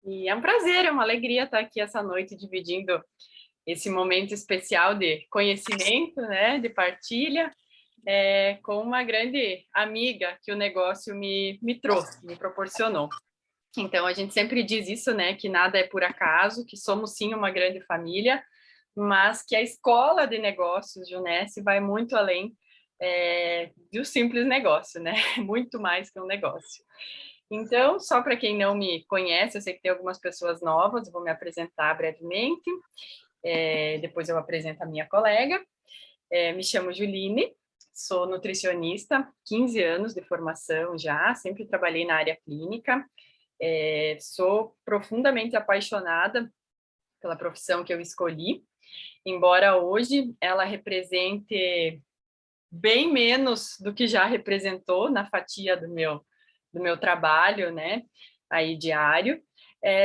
E é um prazer, é uma alegria estar aqui essa noite dividindo esse momento especial de conhecimento, né, de partilha, com uma grande amiga que o negócio me trouxe, me proporcionou. Então, a gente sempre diz isso, né, que nada é por acaso, que somos sim uma grande família, mas que a escola de negócios Junesse vai muito além do simples negócio, né, muito mais que um negócio. Então, só para quem não me conhece, eu sei que tem algumas pessoas novas, vou me apresentar brevemente, depois eu apresento a minha colega. Me chamo Juline, sou nutricionista, 15 anos de formação já, sempre trabalhei na área clínica, sou profundamente apaixonada pela profissão que eu escolhi, embora hoje ela represente bem menos do que já representou na fatia do meu trabalho, né, aí diário,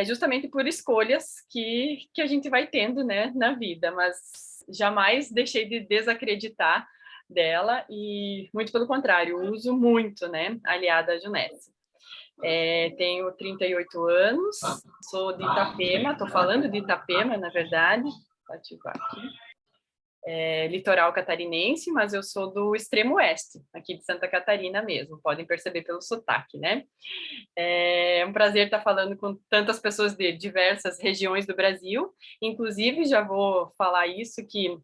justamente por escolhas que a gente vai tendo, né, na vida, mas jamais deixei de desacreditar dela e, muito pelo contrário, uso muito, né, aliada à Junesse. Tenho 38 anos, sou de Itapema, estou falando de Itapema, na verdade, vou ativar aqui. Litoral catarinense, mas eu sou do extremo oeste, aqui de Santa Catarina mesmo, podem perceber pelo sotaque, né? É um prazer estar falando com tantas pessoas de diversas regiões do Brasil, inclusive já vou falar isso, que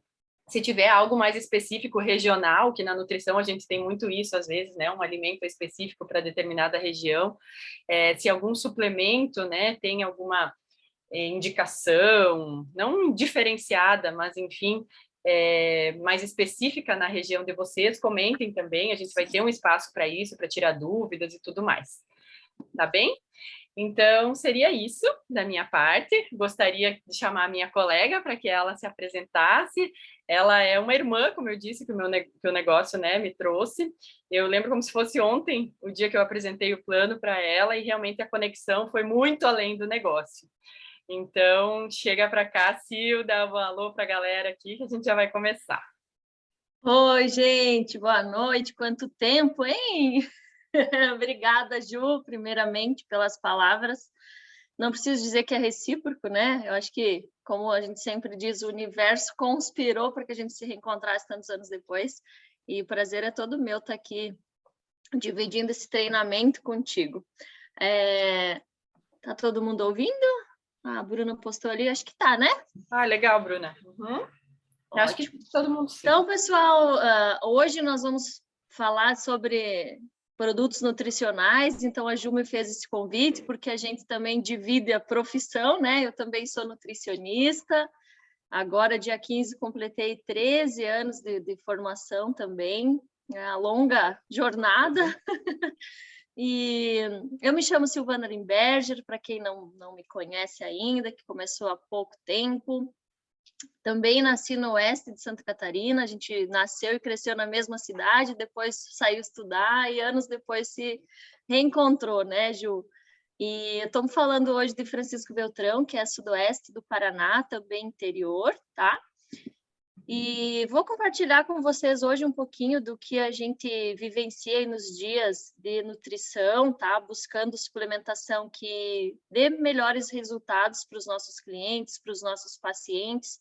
se tiver algo mais específico regional, que na nutrição a gente tem muito isso às vezes, né, um alimento específico para determinada região, se algum suplemento, né, tem alguma indicação, não diferenciada, mas enfim, mais específica na região de vocês, comentem também, a gente vai ter um espaço para isso, para tirar dúvidas e tudo mais. Tá bem? Então, seria isso da minha parte. Gostaria de chamar a minha colega para que ela se apresentasse. Ela é uma irmã, como eu disse, que o negócio, né, me trouxe. Eu lembro como se fosse ontem, o dia que eu apresentei o plano para ela, e realmente a conexão foi muito além do negócio. Então, chega para cá, Sil, dá um alô para a galera aqui, que a gente já vai começar. Oi, gente, boa noite. Quanto tempo, hein? Obrigada, Ju, primeiramente, pelas palavras. Não preciso dizer que é recíproco, né? Eu acho que, como a gente sempre diz, o universo conspirou para que a gente se reencontrasse tantos anos depois. E o prazer é todo meu estar aqui dividindo esse treinamento contigo. Tá todo mundo ouvindo? A Bruna postou ali, acho que tá, né? Legal, Bruna. Uhum. Acho que todo mundo sim. Então, pessoal, hoje nós vamos falar sobre produtos nutricionais. Então, a Ju me fez esse convite porque a gente também divide a profissão, né? Eu também sou nutricionista. Agora, dia 15, completei 13 anos de formação também. É uma longa jornada. E eu me chamo Silvana Limberger, para quem não me conhece ainda, que começou há pouco tempo. Também nasci no oeste de Santa Catarina, a gente nasceu e cresceu na mesma cidade, depois saiu estudar e anos depois se reencontrou, né, Ju? E estamos falando hoje de Francisco Beltrão, que é sudoeste do Paraná, também interior, tá? E vou compartilhar com vocês hoje um pouquinho do que a gente vivencia nos dias de nutrição, tá? Buscando suplementação que dê melhores resultados para os nossos clientes, para os nossos pacientes.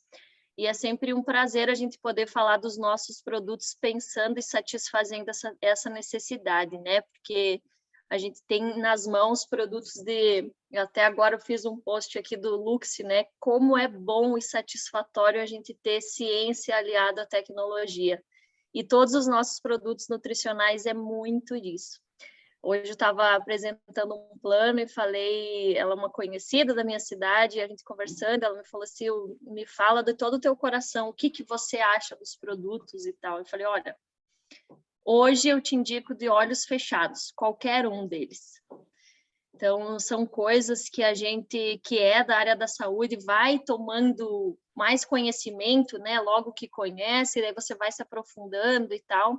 E é sempre um prazer a gente poder falar dos nossos produtos pensando e satisfazendo essa necessidade, né? Porque a gente tem nas mãos produtos até agora eu fiz um post aqui do Luxe, né? Como é bom e satisfatório a gente ter ciência aliada à tecnologia. E todos os nossos produtos nutricionais é muito disso. Hoje eu estava apresentando um plano e falei, ela é uma conhecida da minha cidade, a gente conversando, ela me falou assim, me fala de todo o teu coração, o que você acha dos produtos e tal. Eu falei, olha, hoje eu te indico de olhos fechados, qualquer um deles. Então, são coisas que a gente, que é da área da saúde, vai tomando mais conhecimento, né? Logo que conhece, daí você vai se aprofundando e tal.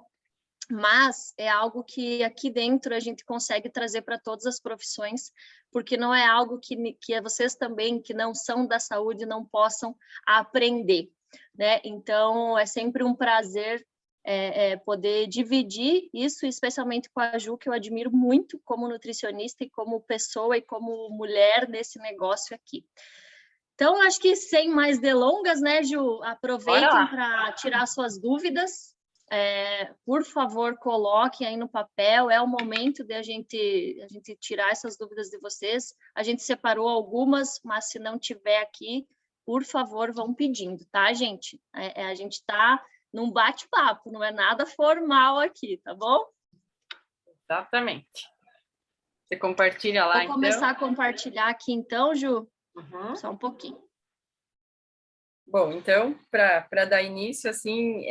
Mas é algo que aqui dentro a gente consegue trazer para todas as profissões, porque não é algo que vocês também, que não são da saúde, não possam aprender, né? Então, é sempre um prazer poder dividir isso, especialmente com a Ju, que eu admiro muito como nutricionista e como pessoa e como mulher nesse negócio aqui. Então, acho que sem mais delongas, né, Ju? Aproveitem para tirar suas dúvidas. Por favor, coloquem aí no papel. É o momento de a gente tirar essas dúvidas de vocês. A gente separou algumas, mas se não tiver aqui, por favor, vão pedindo, tá, gente? A gente está num bate-papo, não é nada formal aqui, tá bom? Exatamente. Você compartilha lá, então? Vou começar a compartilhar aqui, então, Ju. Uhum. Só um pouquinho. Bom, então, para dar início, assim,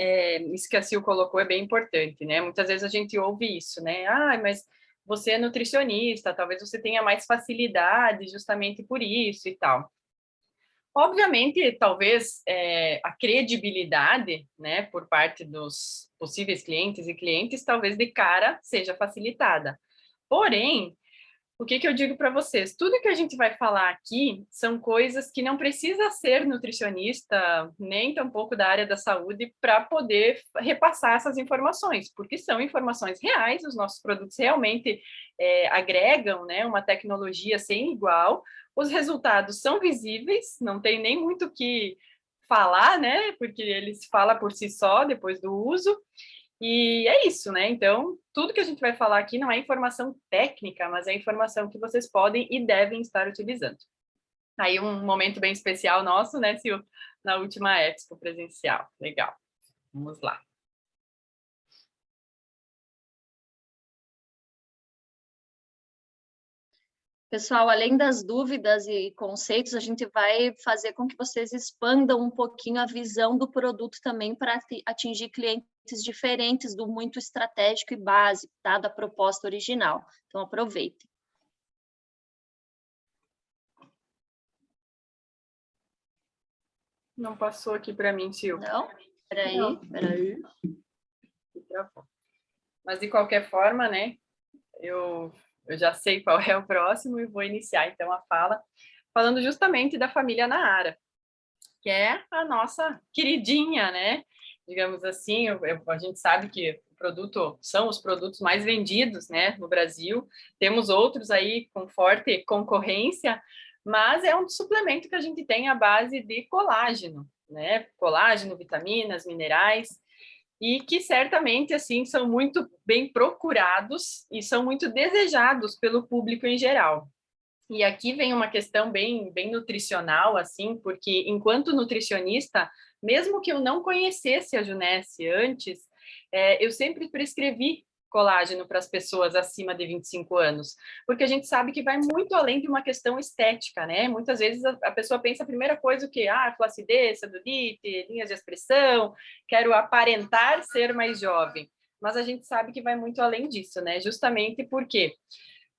isso que a Sil colocou é bem importante, né? Muitas vezes a gente ouve isso, né? Ah, mas você é nutricionista, talvez você tenha mais facilidade justamente por isso e tal. Obviamente, talvez a credibilidade, né, por parte dos possíveis clientes e clientes, talvez de cara seja facilitada. Porém, o que eu digo para vocês? Tudo que a gente vai falar aqui são coisas que não precisa ser nutricionista, nem tampouco da área da saúde, para poder repassar essas informações, porque são informações reais, os nossos produtos realmente agregam, né, uma tecnologia sem igual, os resultados são visíveis, não tem nem muito o que falar, né, porque eles falam por si só depois do uso. E é isso, né? Então, tudo que a gente vai falar aqui não é informação técnica, mas é informação que vocês podem e devem estar utilizando. Aí um momento bem especial nosso, né, Sil? Na última Expo presencial. Legal. Vamos lá. Pessoal, além das dúvidas e conceitos, a gente vai fazer com que vocês expandam um pouquinho a visão do produto também para atingir clientes diferentes do muito estratégico e básico, tá? Da proposta original. Então, aproveitem. Não passou aqui para mim, Sil. Não? Peraí. Mas, de qualquer forma, né, eu já sei qual é o próximo e vou iniciar, então, a fala, falando justamente da família Nahara, que é a nossa queridinha, né? Digamos assim, a gente sabe que são os produtos mais vendidos, né, no Brasil. Temos outros aí com forte concorrência, mas é um suplemento que a gente tem à base de colágeno, né? Colágeno, vitaminas, minerais, e que certamente assim são muito bem procurados e são muito desejados pelo público em geral. E aqui vem uma questão bem nutricional, assim, porque enquanto nutricionista, mesmo que eu não conhecesse a Junesse antes, eu sempre prescrevi colágeno para as pessoas acima de 25 anos, porque a gente sabe que vai muito além de uma questão estética, né? Muitas vezes a pessoa pensa a primeira coisa o quê? Flacidez, celulite, linhas de expressão, quero aparentar ser mais jovem. Mas a gente sabe que vai muito além disso, né? Justamente porque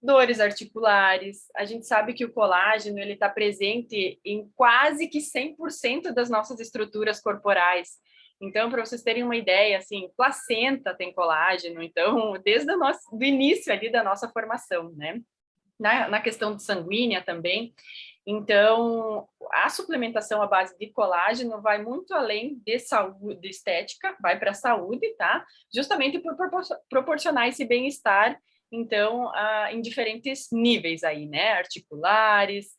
dores articulares, a gente sabe que o colágeno ele está presente em quase que 100% das nossas estruturas corporais. Então, para vocês terem uma ideia, assim, placenta tem colágeno, então, desde do início ali da nossa formação, né? Na questão de sanguínea também. Então, a suplementação à base de colágeno vai muito além de saúde, de estética, vai para a saúde, tá? Justamente por proporcionar esse bem-estar, então, em diferentes níveis aí, né? Articulares,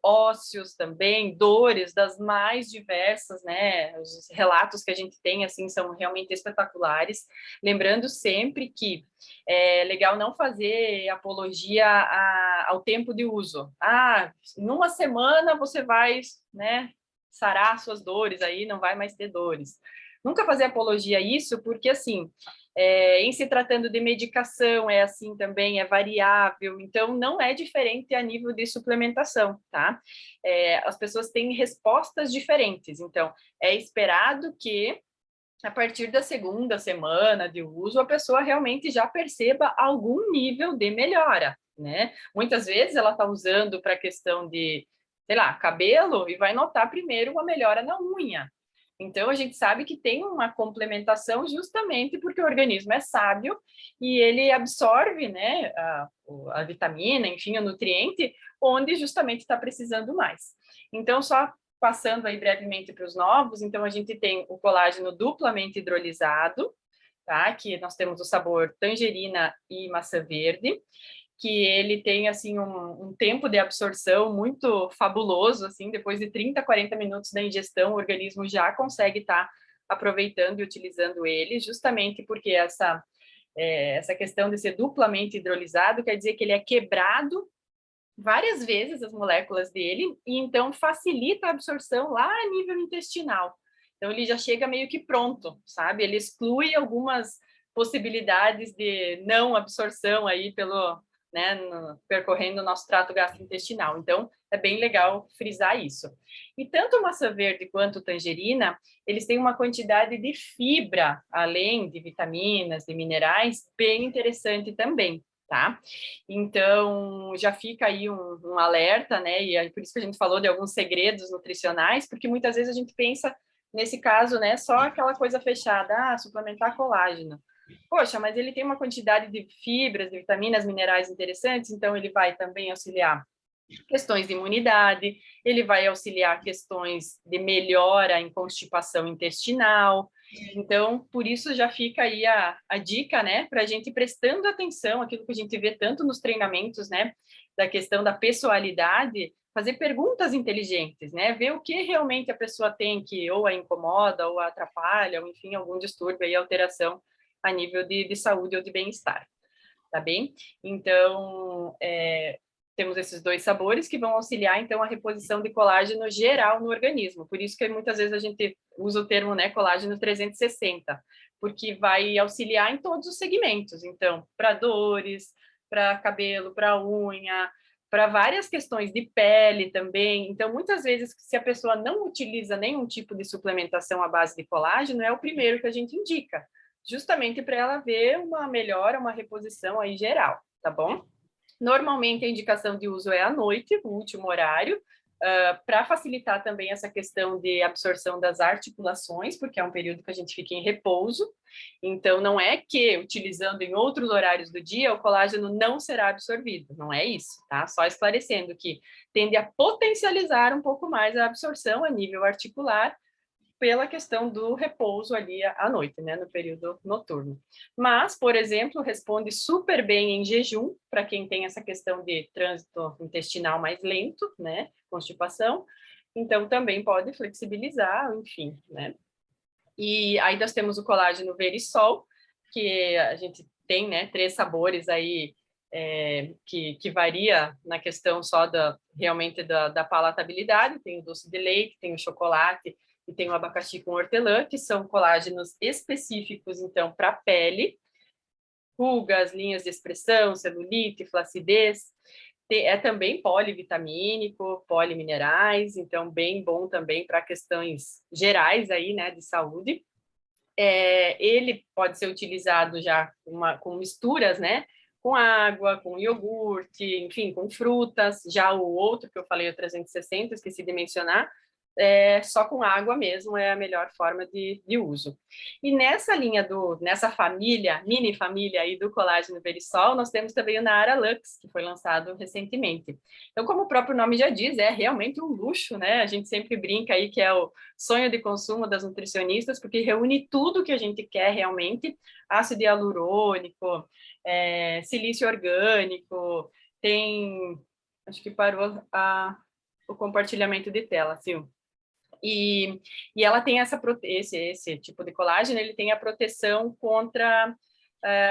ósseos também, dores das mais diversas, né? Os relatos que a gente tem, assim, são realmente espetaculares. Lembrando sempre que é legal não fazer apologia ao tempo de uso. Numa semana você vai, né, sarar suas dores aí, não vai mais ter dores. Nunca fazer apologia a isso, porque, assim, em se tratando de medicação, é assim também, é variável, então não é diferente a nível de suplementação, tá? As pessoas têm respostas diferentes, então é esperado que a partir da segunda semana de uso, a pessoa realmente já perceba algum nível de melhora, né? Muitas vezes ela está usando para questão de, sei lá, cabelo e vai notar primeiro uma melhora na unha. Então, a gente sabe que tem uma complementação justamente porque o organismo é sábio e ele absorve, né, a vitamina, enfim, o nutriente, onde justamente está precisando mais. Então, só passando aí brevemente para os novos, então a gente tem o colágeno duplamente hidrolisado, tá? Que nós temos o sabor tangerina e maçã verde, que ele tem, assim, um tempo de absorção muito fabuloso, assim, depois de 30, 40 minutos da ingestão, o organismo já consegue estar aproveitando e utilizando ele, justamente porque essa questão de ser duplamente hidrolisado quer dizer que ele é quebrado várias vezes, as moléculas dele, e então facilita a absorção lá a nível intestinal. Então, ele já chega meio que pronto, sabe? Ele exclui algumas possibilidades de não absorção aí percorrendo o nosso trato gastrointestinal. Então, é bem legal frisar isso. E tanto maçã verde quanto tangerina, eles têm uma quantidade de fibra, além de vitaminas, de minerais, bem interessante também, tá? Então, já fica aí um alerta, né? E é por isso que a gente falou de alguns segredos nutricionais, porque muitas vezes a gente pensa, nesse caso, né, só aquela coisa fechada, suplementar colágeno. Poxa, mas ele tem uma quantidade de fibras, de vitaminas, minerais interessantes, então ele vai também auxiliar questões de imunidade, ele vai auxiliar questões de melhora em constipação intestinal. Então, por isso já fica aí a dica, né, para a gente ir prestando atenção, aquilo que a gente vê tanto nos treinamentos, né, da questão da pessoalidade, fazer perguntas inteligentes, né, ver o que realmente a pessoa tem que ou a incomoda, ou a atrapalha, ou enfim, algum distúrbio aí, alteração a nível de saúde ou de bem-estar, tá bem? Então, temos esses dois sabores que vão auxiliar, então, a reposição de colágeno geral no organismo. Por isso que muitas vezes a gente usa o termo, né, colágeno 360, porque vai auxiliar em todos os segmentos. Então, para dores, para cabelo, para unha, para várias questões de pele também. Então, muitas vezes, se a pessoa não utiliza nenhum tipo de suplementação à base de colágeno, é o primeiro que a gente indica, justamente para ela ver uma melhora, uma reposição aí geral, tá bom? Normalmente, a indicação de uso é à noite, o último horário, para facilitar também essa questão de absorção das articulações, porque é um período que a gente fica em repouso. Então, não é que, utilizando em outros horários do dia, o colágeno não será absorvido. Não é isso, tá? Só esclarecendo que tende a potencializar um pouco mais a absorção a nível articular, pela questão do repouso ali à noite, né, no período noturno. Mas, por exemplo, responde super bem em jejum, para quem tem essa questão de trânsito intestinal mais lento, né, constipação, então também pode flexibilizar, enfim, né. E aí nós temos o colágeno Verisol, que a gente tem, né, 3 sabores aí, que varia na questão só realmente da palatabilidade, tem o doce de leite, tem o chocolate, e tem o abacaxi com hortelã, que são colágenos específicos, então, para a pele, rugas, linhas de expressão, celulite, flacidez. É também polivitamínico, poliminerais, então, bem bom também para questões gerais aí, né, de saúde. Ele pode ser utilizado já com misturas, né, com água, com iogurte, enfim, com frutas. Já o outro que eu falei, o 360, esqueci de mencionar, só com água mesmo é a melhor forma de uso. E nessa linha nessa família, mini família aí do colágeno Verisol, nós temos também o Naara Lux, que foi lançado recentemente. Então, como o próprio nome já diz, é realmente um luxo, né? A gente sempre brinca aí que é o sonho de consumo das nutricionistas, porque reúne tudo que a gente quer realmente, ácido hialurônico, silício orgânico, tem, acho que parou o compartilhamento de tela, Sil. E ela tem esse tipo de colágeno, ele tem a proteção contra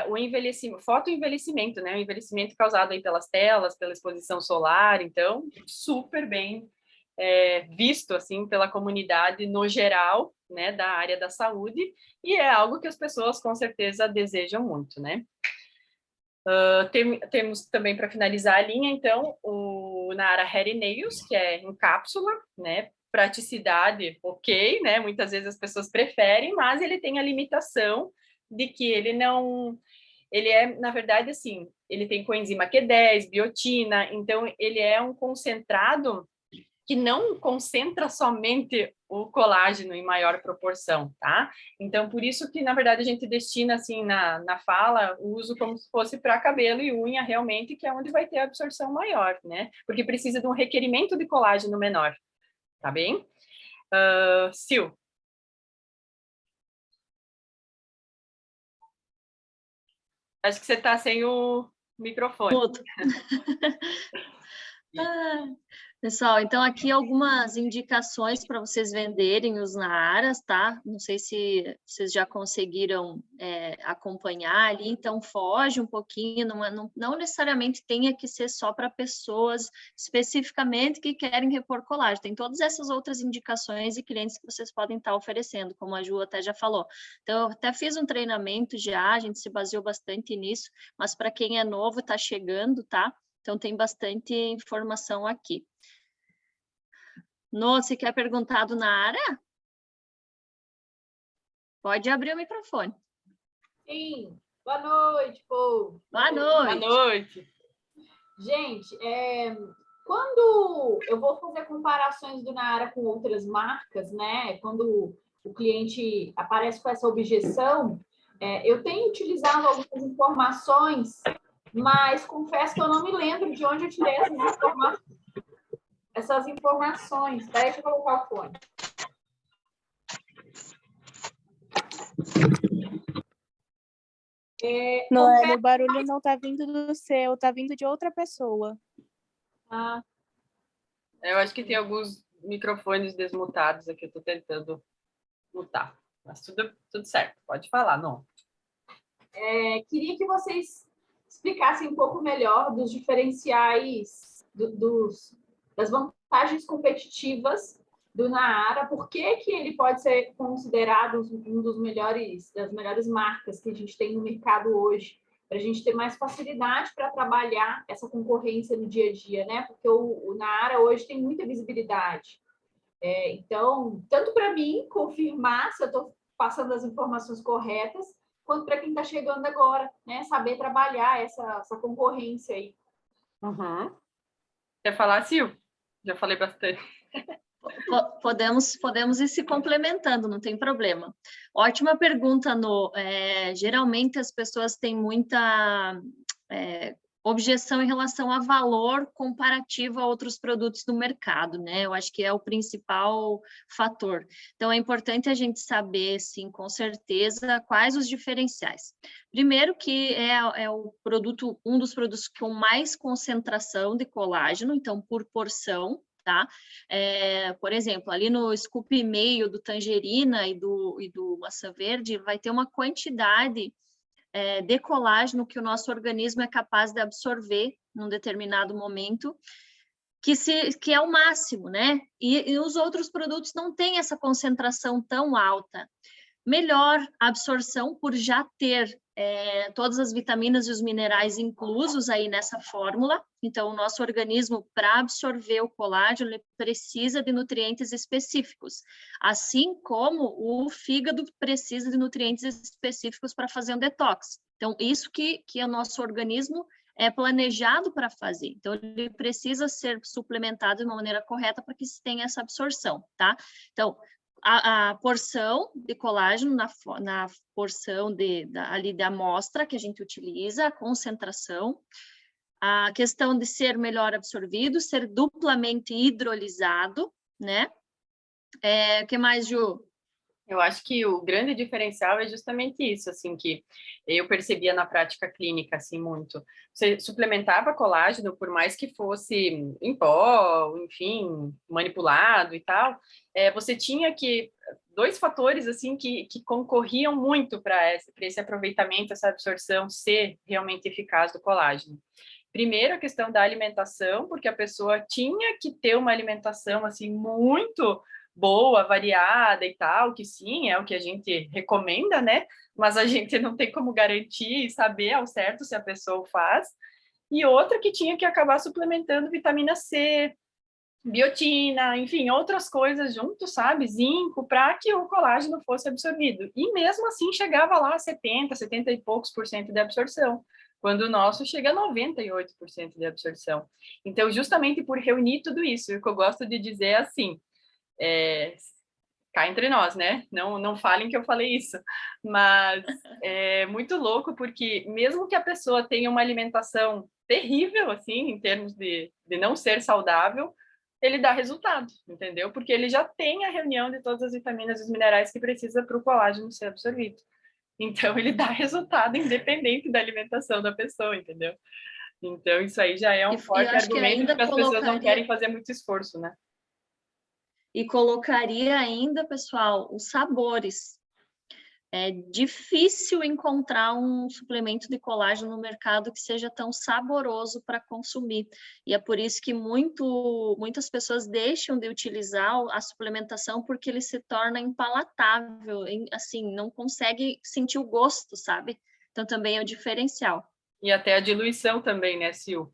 o envelhecimento, fotoenvelhecimento, né? O envelhecimento causado aí pelas telas, pela exposição solar, então, super bem visto, assim, pela comunidade no geral, né, da área da saúde, e é algo que as pessoas, com certeza, desejam muito, né? Temos também, para finalizar a linha, então, o Naara Hair Nails, que é em cápsula, né? Praticidade, ok, né? Muitas vezes as pessoas preferem, mas ele tem a limitação de que ele não... Ele na verdade, assim, ele tem coenzima Q10, biotina, então ele é um concentrado que não concentra somente o colágeno em maior proporção, tá? Então, por isso que, na verdade, a gente destina, assim, na fala, o uso como se fosse para cabelo e unha, realmente, que é onde vai ter a absorção maior, né? Porque precisa de um requerimento de colágeno menor, tá bem? Sil. Acho que você está sem o microfone. Mudo. Pessoal, então aqui algumas indicações para vocês venderem os Naaras, tá? Não sei se vocês já conseguiram acompanhar ali, então foge um pouquinho, não necessariamente tenha que ser só para pessoas especificamente que querem repor colágeno, tem todas essas outras indicações e clientes que vocês podem estar oferecendo, como a Ju até já falou. Então, eu até fiz um treinamento já, a gente se baseou bastante nisso, mas para quem é novo, está chegando, tá? Então, tem bastante informação aqui. Nô, você quer perguntar do Nara? Pode abrir o microfone. Sim. Boa noite, povo. Boa noite. Boa noite. Gente, quando eu vou fazer comparações do Nara com outras marcas, né? Quando o cliente aparece com essa objeção, eu tenho utilizado algumas informações, mas confesso que eu não me lembro de onde eu tirei essas informações. Espera aí, deixa eu colocar o fone. Noelle, o barulho não está vindo do seu, está vindo de outra pessoa. Ah, Eu acho que tem alguns microfones desmutados aqui, eu estou tentando mutar. Mas tudo certo, pode falar, não. queria que vocês explicassem um pouco melhor dos diferenciais, das vantagens competitivas do Naara, por que ele pode ser considerado um das melhores marcas que a gente tem no mercado hoje, para a gente ter mais facilidade para trabalhar essa concorrência no dia a dia, né? Porque o Naara hoje tem muita visibilidade. Então, tanto para mim confirmar se eu estou passando as informações corretas, quanto para quem está chegando agora, né? Saber trabalhar essa concorrência aí. Uhum. Quer falar, Sil? Já falei bastante. Podemos ir se complementando, não tem problema. Ótima pergunta, No. Geralmente as pessoas têm muita objeção em relação a valor comparativo a outros produtos do mercado, né? Eu acho que é o principal fator. Então, é importante a gente saber, sim, com certeza, quais os diferenciais. Primeiro que é o produto, um dos produtos com mais concentração de colágeno, então, por porção, tá? Por exemplo, ali no scoop meio do tangerina e do maçã verde, vai ter uma quantidade de colágeno que o nosso organismo é capaz de absorver num determinado momento, que é o máximo, né? E os outros produtos não têm essa concentração tão alta. Melhor absorção por já ter todas as vitaminas e os minerais inclusos aí nessa fórmula. Então, o nosso organismo, para absorver o colágeno, ele precisa de nutrientes específicos, assim como o fígado precisa de nutrientes específicos para fazer um detox. Então, isso que o nosso organismo é planejado para fazer. Então, ele precisa ser suplementado de uma maneira correta para que se tenha essa absorção, tá? Então, a porção de colágeno na porção ali da amostra que a gente utiliza, a concentração, a questão de ser melhor absorvido, ser duplamente hidrolisado, né? O que mais, Ju? Eu acho que o grande diferencial é justamente isso, assim, que eu percebia na prática clínica, assim, muito. Você suplementava colágeno, por mais que fosse em pó, enfim, manipulado e tal, você tinha dois fatores, assim, que concorriam muito para esse aproveitamento, essa absorção ser realmente eficaz do colágeno. Primeiro, a questão da alimentação, porque a pessoa tinha que ter uma alimentação, assim, muito boa, variada e tal, que sim, é o que a gente recomenda, né? Mas a gente não tem como garantir e saber ao certo se a pessoa faz. E outra que tinha que acabar suplementando vitamina C, biotina, enfim, outras coisas junto, sabe? Zinco, para que o colágeno fosse absorvido. E mesmo assim chegava lá a 70 e poucos por cento de absorção, quando o nosso chega a 98% de absorção. Então, justamente por reunir tudo isso, o que eu gosto de dizer é assim, cá entre nós, né? Não falem que eu falei isso, mas é muito louco porque mesmo que a pessoa tenha uma alimentação terrível, assim, em termos de não ser saudável, ele dá resultado, entendeu? Porque ele já tem a reunião de todas as vitaminas e os minerais que precisa para o colágeno ser absorvido. Então, ele dá resultado independente da alimentação da pessoa, entendeu? Então, isso aí já é um E forte acho que argumento ainda porque as pessoas não colocaria querem fazer muito esforço, né? e colocaria ainda, pessoal, os sabores. É difícil encontrar um suplemento de colágeno no mercado que seja tão saboroso para consumir. E é por isso que muitas pessoas deixam de utilizar a suplementação porque ele se torna impalatável, assim, não consegue sentir o gosto, sabe? Então também é o diferencial. E até a diluição também, né, Sil?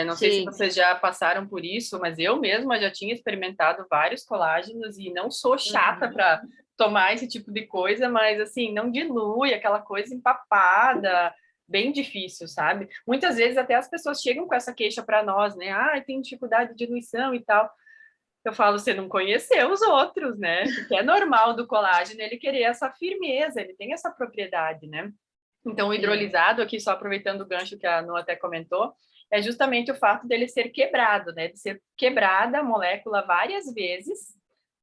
Não sei se Sim. vocês já passaram por isso, mas eu mesma já tinha experimentado vários colágenos e não sou chata para tomar esse tipo de coisa, mas assim, não dilui aquela coisa empapada, bem difícil, sabe? Muitas vezes até as pessoas chegam com essa queixa para nós, né? Ah, tem dificuldade de diluição e tal. Eu falo, você não conheceu os outros, né? Porque é normal do colágeno ele querer essa firmeza, ele tem essa propriedade, né? Então, o hidrolisado, aqui só aproveitando o gancho que a Nu até comentou, é justamente o fato dele ser quebrado, né? De ser quebrada a molécula várias vezes,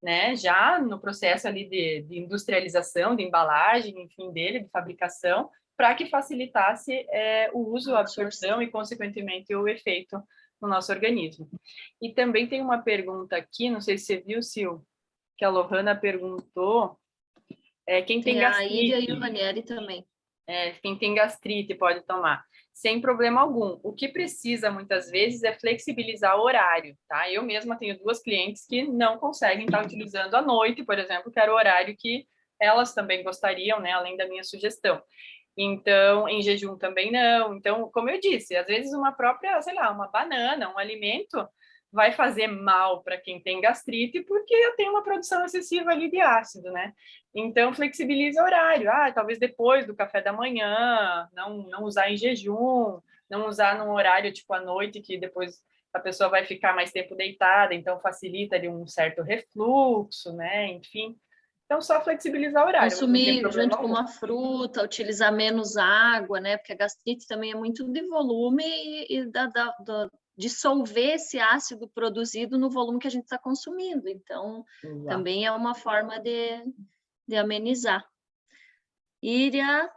né? Já no processo ali de industrialização, de embalagem, enfim, dele, de fabricação, para que facilitasse o uso, a absorção e, consequentemente, o efeito no nosso organismo. E também tem uma pergunta aqui, não sei se você viu, Sil, que a Lohana perguntou, quem tem gastrite... A Íria e o Ranieri também. Quem tem gastrite pode tomar, sem problema algum. O que precisa, muitas vezes, é flexibilizar o horário, tá? Eu mesma tenho 2 clientes que não conseguem estar utilizando à noite, por exemplo, que era o horário que elas também gostariam, né? Além da minha sugestão. Então, em jejum também não. Então, como eu disse, às vezes uma própria, sei lá, uma banana, um alimento vai fazer mal para quem tem gastrite, porque eu tenho uma produção excessiva ali de ácido, né? Então, flexibiliza o horário. Ah, talvez depois do café da manhã, não usar em jejum, não usar num horário tipo à noite, que depois a pessoa vai ficar mais tempo deitada, então facilita ali um certo refluxo, né? Enfim. Então, só flexibilizar o horário, mas não tem Consumir problema junto com algum. uma fruta, utilizar menos água, né? Porque a gastrite também é muito de volume e dissolver esse ácido produzido no volume que a gente está consumindo. Então, também é uma forma de amenizar. Íria,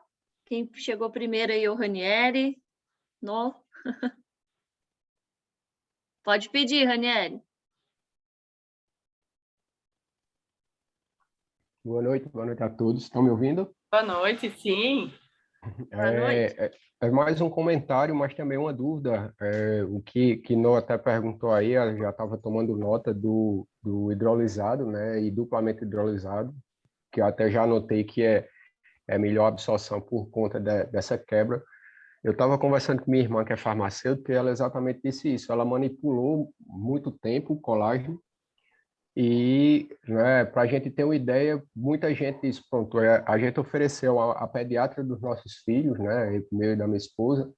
quem chegou primeiro aí, o Ranieri. No. Pode pedir, Ranieri. Boa noite a todos. Estão me ouvindo? Boa noite, sim. Boa noite. É mais um comentário, mas também uma dúvida. O que Nó até perguntou aí, ela já estava tomando nota do hidrolisado, né, e duplamente hidrolisado, que eu até já anotei que é melhor absorção por conta dessa quebra. Eu estava conversando com minha irmã, que é farmacêutica, e ela exatamente disse isso. Ela manipulou muito tempo o colágeno. E, né, para a gente ter uma ideia, muita gente disse, pronto, a gente ofereceu a pediatra dos nossos filhos, né, meu e da minha esposa,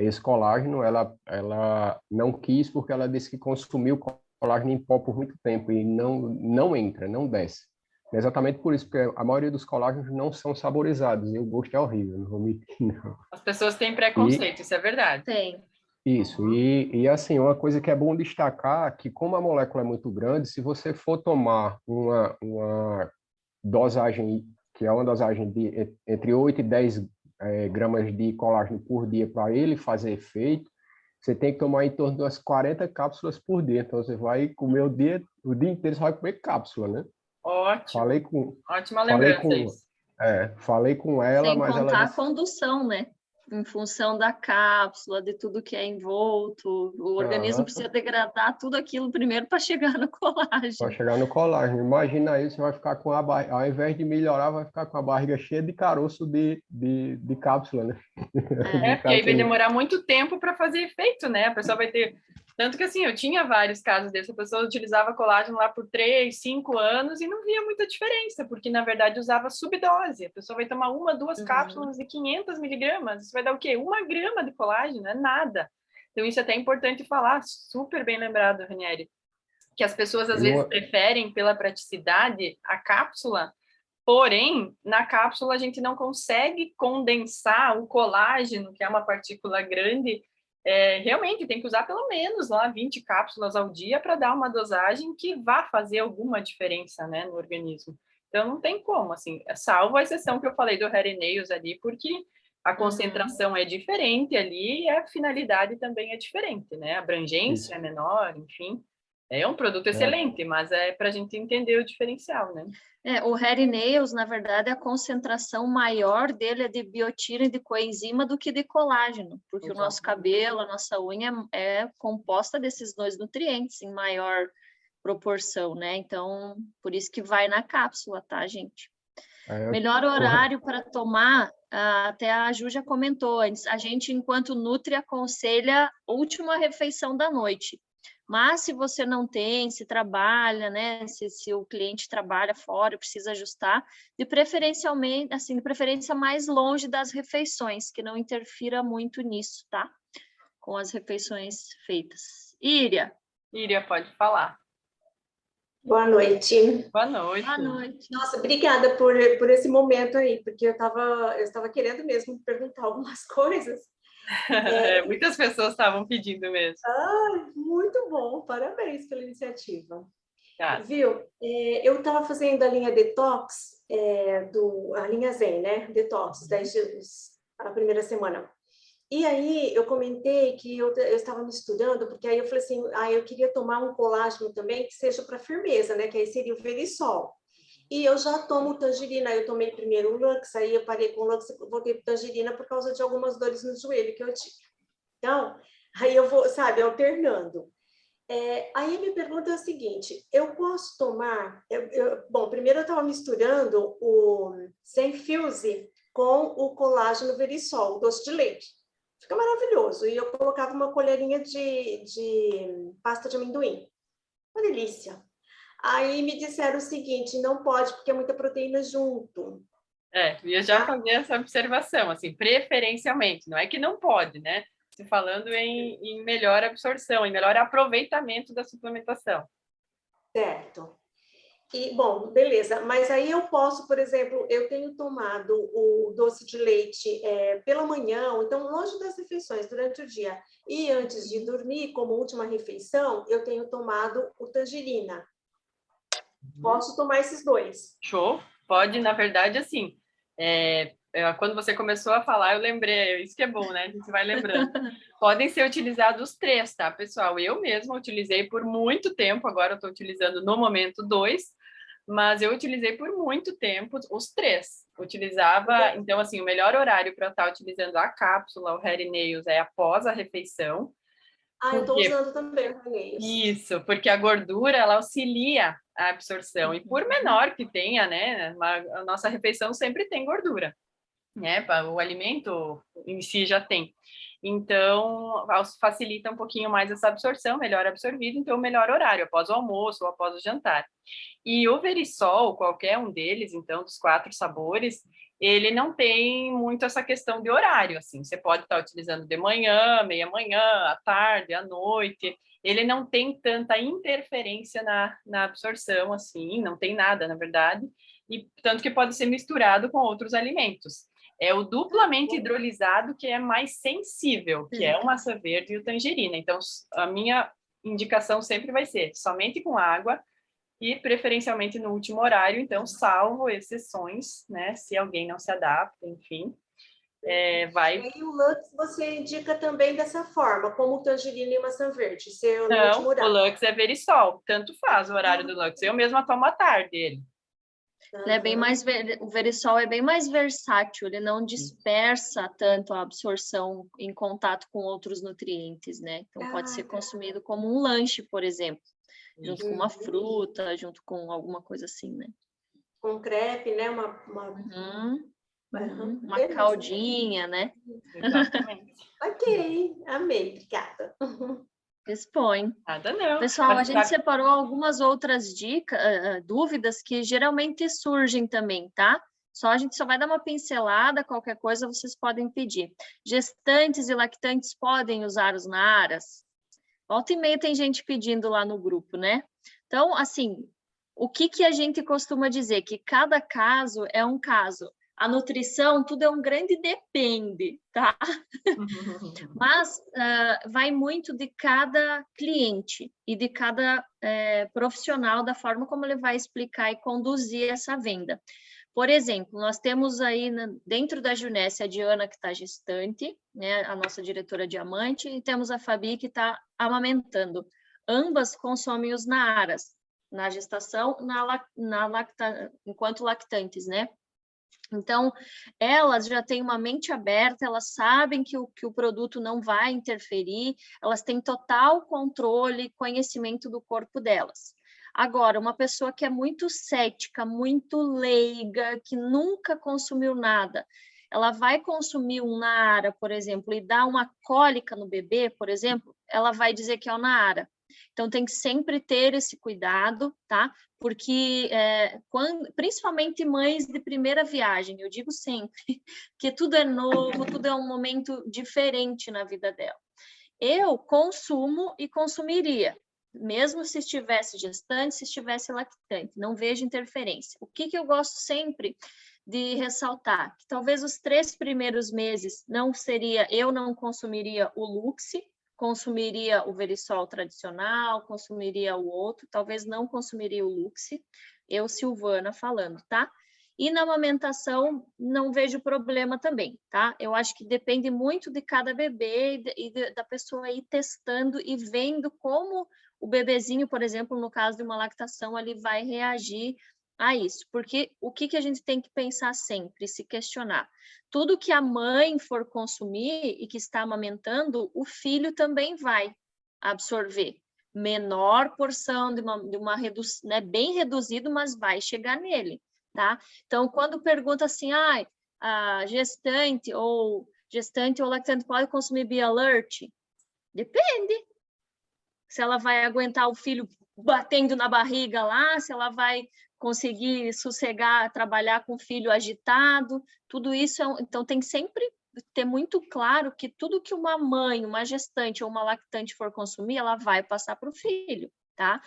esse colágeno, ela não quis porque ela disse que consumiu colágeno em pó por muito tempo e não entra, não desce. É exatamente por isso, porque a maioria dos colágenos não são saborizados e o gosto é horrível, não vou mentir, não. As pessoas têm preconceito, isso é verdade. Tem. Isso, e assim, uma coisa que é bom destacar, que como a molécula é muito grande, se você for tomar uma dosagem, que é uma dosagem de entre 8 e 10 gramas de colágeno por dia para ele fazer efeito, você tem que tomar em torno de umas 40 cápsulas por dia, então você vai comer o dia inteiro, você vai comer cápsula, né? Ótimo. Ótima lembrança isso. Falei com ela, Sem mas ela contar disse... a condução, né? Em função da cápsula, de tudo que é envolto, o organismo precisa degradar tudo aquilo primeiro para chegar no colágeno. Para chegar no colágeno. Imagina aí, você vai ficar com a barriga, ao invés de melhorar, vai ficar com a barriga cheia de caroço de cápsula, né? Porque aí vai demorar muito tempo para fazer efeito, né? A pessoa vai ter... Tanto que, assim, eu tinha vários casos desses. A pessoa utilizava colágeno lá por 3, 5 anos e não via muita diferença, porque, na verdade, usava subdose. A pessoa vai tomar 1, 2 cápsulas de 500 miligramas. Isso vai dar o quê? 1 grama de colágeno? É nada. Então, isso é até importante falar. Super bem lembrado, Ranieri. Que as pessoas, às vezes, preferem, pela praticidade, a cápsula. Porém, na cápsula, a gente não consegue condensar o colágeno, que é uma partícula grande. Realmente tem que usar pelo menos lá 20 cápsulas ao dia para dar uma dosagem que vá fazer alguma diferença, né, no organismo. Então, não tem como, assim, salvo a exceção que eu falei do hair and nails ali, porque a concentração é diferente ali e a finalidade também é diferente, né? A abrangência é menor, enfim. É um produto excelente, mas é para a gente entender o diferencial, né? O hair and nails, na verdade, a concentração maior dele é de biotina e de coenzima do que de colágeno, porque o nosso cabelo, a nossa unha é composta desses dois nutrientes em maior proporção, né? Então, por isso que vai na cápsula, tá, gente? Melhor horário para tomar, até a Ju já comentou antes, a gente, enquanto Nutri, aconselha a última refeição da noite. Mas se você não tem, se trabalha, né? Se o cliente trabalha fora, precisa ajustar, de preferência mais longe das refeições, que não interfira muito nisso, tá? Com as refeições feitas. Íria, pode falar. Boa noite. Boa noite. Boa noite. Nossa, obrigada por esse momento aí, porque eu estava querendo mesmo perguntar algumas coisas. Muitas pessoas estavam pedindo mesmo. Muito bom, parabéns pela iniciativa. Tá. Viu? Eu estava fazendo a linha Detox, a linha Zen, né? Detox, 10 dias, a primeira semana. E aí eu comentei que eu estava me estudando, porque aí eu falei assim, eu queria tomar um colágeno também que seja para firmeza, né? Que aí seria o Verisol. E eu já tomo tangerina, eu tomei primeiro o Lux, aí eu parei com o Lux, voltei para tangerina por causa de algumas dores no joelho que eu tive. Então, aí eu vou, sabe, alternando. Aí minha pergunta é a seguinte, eu posso tomar... Bom, primeiro eu estava misturando o Zenfuse com o colágeno Verisol, o doce de leite. Fica maravilhoso. E eu colocava uma colherinha de pasta de amendoim. Uma delícia. Aí me disseram o seguinte, não pode, porque é muita proteína junto. Eu já fazia essa observação, assim, preferencialmente. Não é que não pode, né? Se falando em melhor absorção, em melhor aproveitamento da suplementação. Certo. E, bom, beleza. Mas aí eu posso, por exemplo, eu tenho tomado o doce de leite pela manhã, ou então longe das refeições, durante o dia. E antes de dormir, como última refeição, eu tenho tomado o tangerina. Posso tomar esses dois? Show. Pode, na verdade, assim... quando você começou a falar, eu lembrei, isso que é bom, né? A gente vai lembrando. Podem ser utilizados os 3, tá, pessoal? Eu mesma utilizei por muito tempo, agora eu estou utilizando no momento 2, mas eu utilizei por muito tempo os 3. Utilizava, então, assim, o melhor horário para estar utilizando a cápsula, o Hair and Nails, é após a refeição. Eu estou usando também o Hair and Nails. Isso, porque a gordura, ela auxilia a absorção, e por menor que tenha, né, a nossa refeição sempre tem gordura, né, o alimento em si já tem, então facilita um pouquinho mais essa absorção, melhor absorvido, então melhor horário, após o almoço ou após o jantar. E o Verisol, qualquer um deles, então, dos 4 sabores, ele não tem muito essa questão de horário, assim, você pode estar utilizando de manhã, meia-manhã, à tarde, à noite, ele não tem tanta interferência na absorção, assim, não tem nada, na verdade, e tanto que pode ser misturado com outros alimentos. É o duplamente hidrolisado que é mais sensível, que é o maçã verde e o tangerina. Então, a minha indicação sempre vai ser somente com água e preferencialmente no último horário, então, salvo exceções, né, se alguém não se adapta, enfim. Vai... E o Lux você indica também dessa forma, como o tangerina e maçã verde? Não, o Lux é Verisol, tanto faz o horário do Lux. Eu mesma tomo à tarde ele. Ele é bem mais, o Verisol é bem mais versátil, ele não dispersa tanto a absorção em contato com outros nutrientes, né? Então pode ser consumido como um lanche, por exemplo, junto com uma fruta, junto com alguma coisa assim, né? Com crepe, né? Uma caldinha, né? Exatamente. Ok, amei, obrigada. Expõe. Nada não. Pessoal, a gente separou algumas outras dicas, dúvidas que geralmente surgem também, tá? A gente só vai dar uma pincelada, qualquer coisa vocês podem pedir. Gestantes e lactantes podem usar os Naaras? Volta e meia tem gente pedindo lá no grupo, né? Então, assim, o que a gente costuma dizer? Que cada caso é um caso. A nutrição, tudo é um grande depende, tá? Mas vai muito de cada cliente e de cada profissional, da forma como ele vai explicar e conduzir essa venda. Por exemplo, nós temos aí dentro da Junesse a Diana, que está gestante, né, a nossa diretora diamante, e temos a Fabi, que está amamentando. Ambas consomem os naaras, na gestação, enquanto lactantes, né? Então, elas já têm uma mente aberta, elas sabem que o produto não vai interferir, elas têm total controle e conhecimento do corpo delas. Agora, uma pessoa que é muito cética, muito leiga, que nunca consumiu nada, ela vai consumir um naara, por exemplo, e dar uma cólica no bebê, por exemplo, ela vai dizer que é o naara. Então, tem que sempre ter esse cuidado, tá? Porque, principalmente mães de primeira viagem, eu digo sempre que tudo é novo, tudo é um momento diferente na vida dela. Eu consumo e consumiria, mesmo se estivesse gestante, se estivesse lactante, não vejo interferência. O que eu gosto sempre de ressaltar? Que talvez os 3 primeiros meses eu não consumiria o Luxe, consumiria o Verisol tradicional, consumiria o outro, talvez não consumiria o Luxe, eu, Silvana, falando, tá? E na amamentação, não vejo problema também, tá? Eu acho que depende muito de cada bebê e da pessoa ir testando e vendo como o bebezinho, por exemplo, no caso de uma lactação, ele vai reagir a isso. Porque o que a gente tem que pensar sempre, se questionar? Tudo que a mãe for consumir e que está amamentando, o filho também vai absorver. Menor porção, de uma redução, né, bem reduzido, mas vai chegar nele, tá? Então, quando pergunta assim, a gestante ou lactante pode consumir Be-Alert? Depende. Se ela vai aguentar o filho batendo na barriga lá, se ela vai conseguir sossegar, trabalhar com o filho agitado, tudo isso. Então, tem que sempre ter muito claro que tudo que uma mãe, uma gestante ou uma lactante for consumir, ela vai passar para o filho, tá?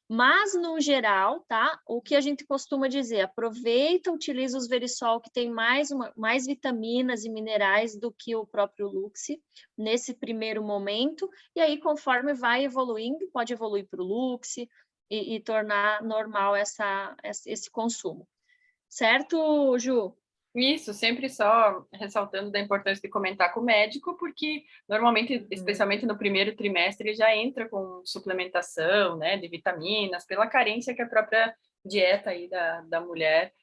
Mas, no geral, tá? O que a gente costuma dizer, aproveita, utiliza os Verisol, que tem mais vitaminas e minerais do que o próprio Luxe, nesse primeiro momento, e aí, conforme vai evoluindo, pode evoluir para o Luxe e tornar normal esse consumo. Certo, Ju? Isso, sempre só ressaltando da importância de comentar com o médico, porque normalmente, especialmente no primeiro trimestre, ele já entra com suplementação, né, de vitaminas, pela carência que a própria dieta aí da mulher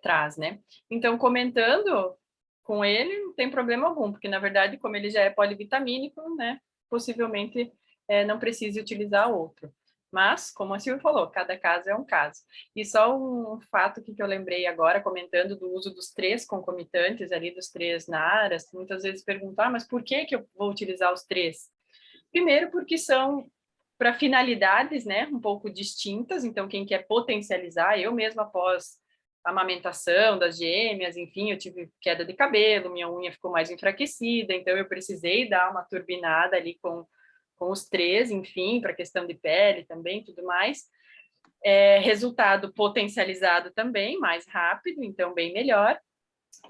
traz, né? Então, comentando com ele, não tem problema algum, porque, na verdade, como ele já é polivitamínico, né, possivelmente não precise utilizar outro. Mas, como a Silvia falou, cada caso é um caso. E só um fato que eu lembrei agora, comentando do uso dos 3 concomitantes ali, dos 3 naaras, muitas vezes perguntam, mas por que eu vou utilizar os 3? Primeiro, porque são para finalidades, né, um pouco distintas, então quem quer potencializar, eu mesma após a amamentação das gêmeas, enfim, eu tive queda de cabelo, minha unha ficou mais enfraquecida, então eu precisei dar uma turbinada ali com os 3, enfim, para questão de pele também, tudo mais. Resultado potencializado também, mais rápido, então bem melhor.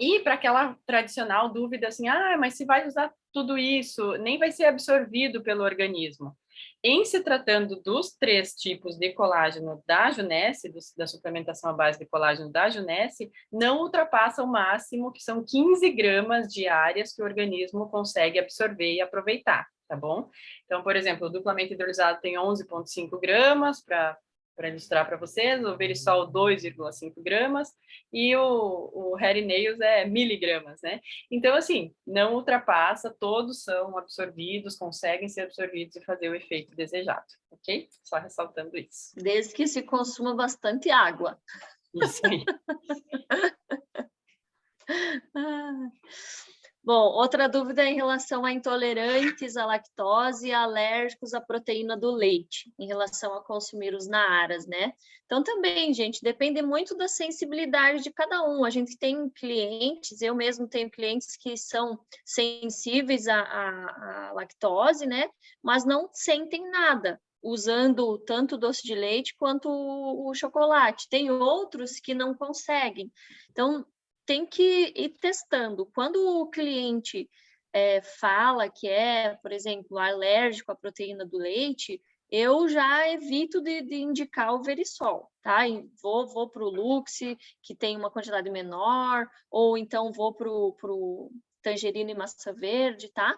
E para aquela tradicional dúvida assim, mas se vai usar tudo isso, nem vai ser absorvido pelo organismo. Em se tratando dos 3 tipos de colágeno da Junesse, da suplementação à base de colágeno da Junesse, não ultrapassa o máximo, que são 15 gramas diárias que o organismo consegue absorver e aproveitar, tá bom? Então, por exemplo, o duplamente hidrolisado tem 11,5 gramas, para ilustrar para vocês, o Verisol 2,5 gramas e o Hair Nails é miligramas, né? Então, assim, não ultrapassa, todos são absorvidos, conseguem ser absorvidos e fazer o efeito desejado, ok? Só ressaltando isso. Desde que se consuma bastante água. Isso aí. Bom, outra dúvida é em relação a intolerantes à lactose e alérgicos à proteína do leite, em relação a consumir os naaras, né? Então, também, gente, depende muito da sensibilidade de cada um. A gente tem clientes, eu mesmo tenho clientes que são sensíveis à lactose, né? Mas não sentem nada, usando tanto o doce de leite quanto o chocolate. Tem outros que não conseguem. Então, tem que ir testando. Quando o cliente fala que é, por exemplo, alérgico à proteína do leite, eu já evito de indicar o Verisol, tá? E vou para o Lux, que tem uma quantidade menor, ou então vou para o tangerina e maçã verde, tá?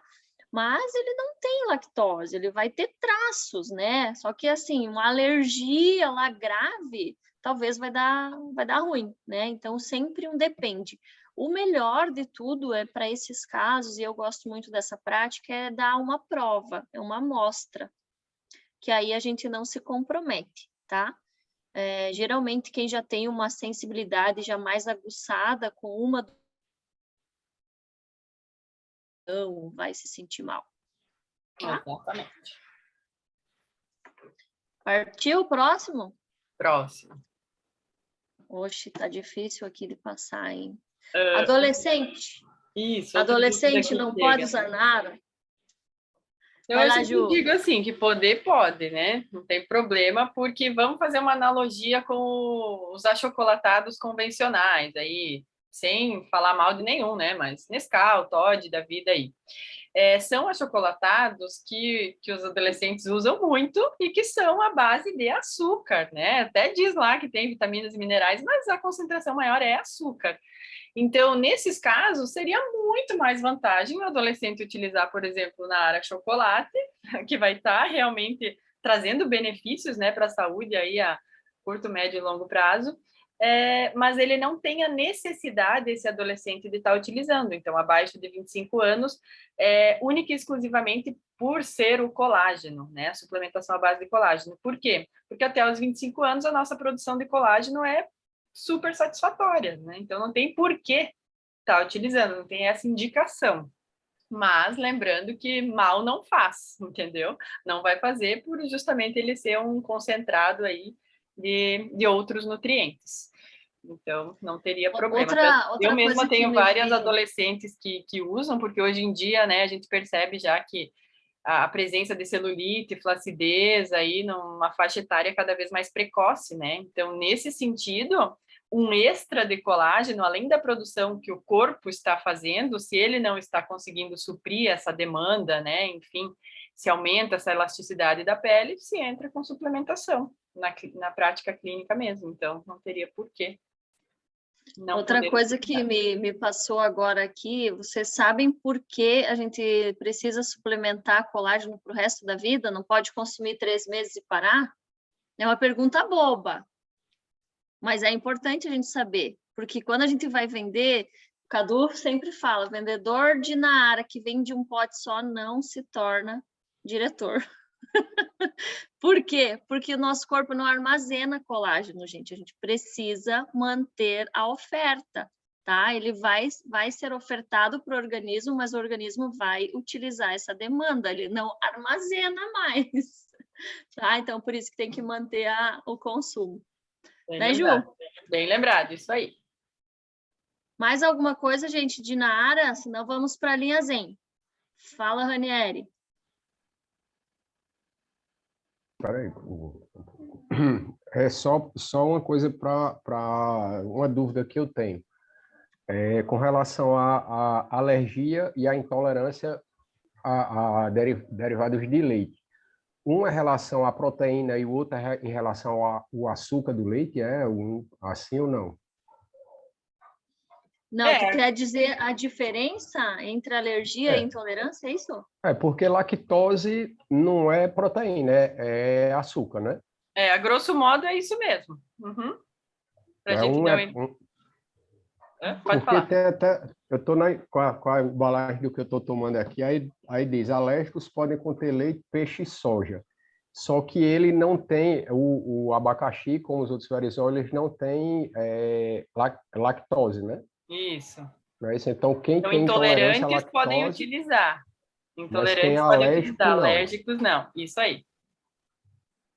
Mas ele não tem lactose, ele vai ter traços, né? Só que, assim, uma alergia lá grave, talvez vai dar ruim, né? Então, sempre um depende. O melhor de tudo é para esses casos, e eu gosto muito dessa prática, é dar uma prova, é uma amostra, que aí a gente não se compromete, tá? Geralmente, quem já tem uma sensibilidade já mais aguçada com uma vai se sentir mal. Tá? Exatamente. Partiu o próximo? Próximo. Oxe, tá difícil aqui de passar, hein? Ah, Adolescente. isso. Adolescente não pode usar nada? Eu Vai lá, sempre Ju. digo assim, que poder pode, né? Não tem problema, porque vamos fazer uma analogia com os achocolatados convencionais, aí, sem falar mal de nenhum, né? Mas Nescau, Toddy da vida aí. São achocolatados que os adolescentes usam muito e que são à base de açúcar, né? Até diz lá que tem vitaminas e minerais, mas a concentração maior é açúcar. Então, nesses casos, seria muito mais vantagem o adolescente utilizar, por exemplo, na área chocolate, que vai estar realmente trazendo benefícios, né, para a saúde aí a curto, médio e longo prazo, mas ele não tem a necessidade, esse adolescente, de estar utilizando. Então, abaixo de 25 anos, única e exclusivamente por ser o colágeno, né, a suplementação à base de colágeno. Por quê? Porque até os 25 anos a nossa produção de colágeno é super satisfatória, né? Então não tem por que estar utilizando, não tem essa indicação. Mas lembrando que mal não faz, entendeu? Não vai fazer por justamente ele ser um concentrado aí de outros nutrientes. Então, não teria problema. Eu mesma tenho várias adolescentes que usam, porque hoje em dia, né, a gente percebe já que a presença de celulite, flacidez aí numa faixa etária cada vez mais precoce, né? Então, nesse sentido, um extra de colágeno, além da produção que o corpo está fazendo, se ele não está conseguindo suprir essa demanda, né? Enfim, se aumenta essa elasticidade da pele, se entra com suplementação na prática clínica mesmo. Então, não teria porquê. Outra coisa que me passou agora aqui, vocês sabem por que a gente precisa suplementar colágeno para o resto da vida? Não pode consumir 3 meses e parar? É uma pergunta boba, mas é importante a gente saber, porque quando a gente vai vender, o Cadu sempre fala, vendedor de Nara que vende um pote só não se torna diretor. Por quê? Porque o nosso corpo não armazena colágeno, gente. A gente precisa manter a oferta, tá? Ele vai ser ofertado para o organismo, mas o organismo vai utilizar essa demanda. Ele não armazena mais, tá? Então, por isso que tem que manter o consumo. Né, Ju? Bem lembrado, isso aí. Mais alguma coisa, gente, de Nara? Senão vamos para a linha Zen. Fala, Ranieri. Peraí, só uma coisa para uma dúvida que eu tenho. Com relação à alergia e à intolerância a derivados de leite. Um é em relação à proteína e o outro é em relação ao açúcar do leite, assim ou não? Não, tu quer dizer a diferença entre alergia e intolerância, é isso? Porque lactose não é proteína, é açúcar, né? A grosso modo é isso mesmo. Uhum. Pode falar. Tem até, eu estou com a embalagem do que eu estou tomando aqui, aí diz, alérgicos podem conter leite, peixe e soja. Só que ele não tem, o abacaxi, como os outros verisol, eles não têm lactose, né? Isso. Não é isso? Então, quem tem intolerância à lactose... podem utilizar. Intolerantes podem utilizar, alérgicos não. Isso aí.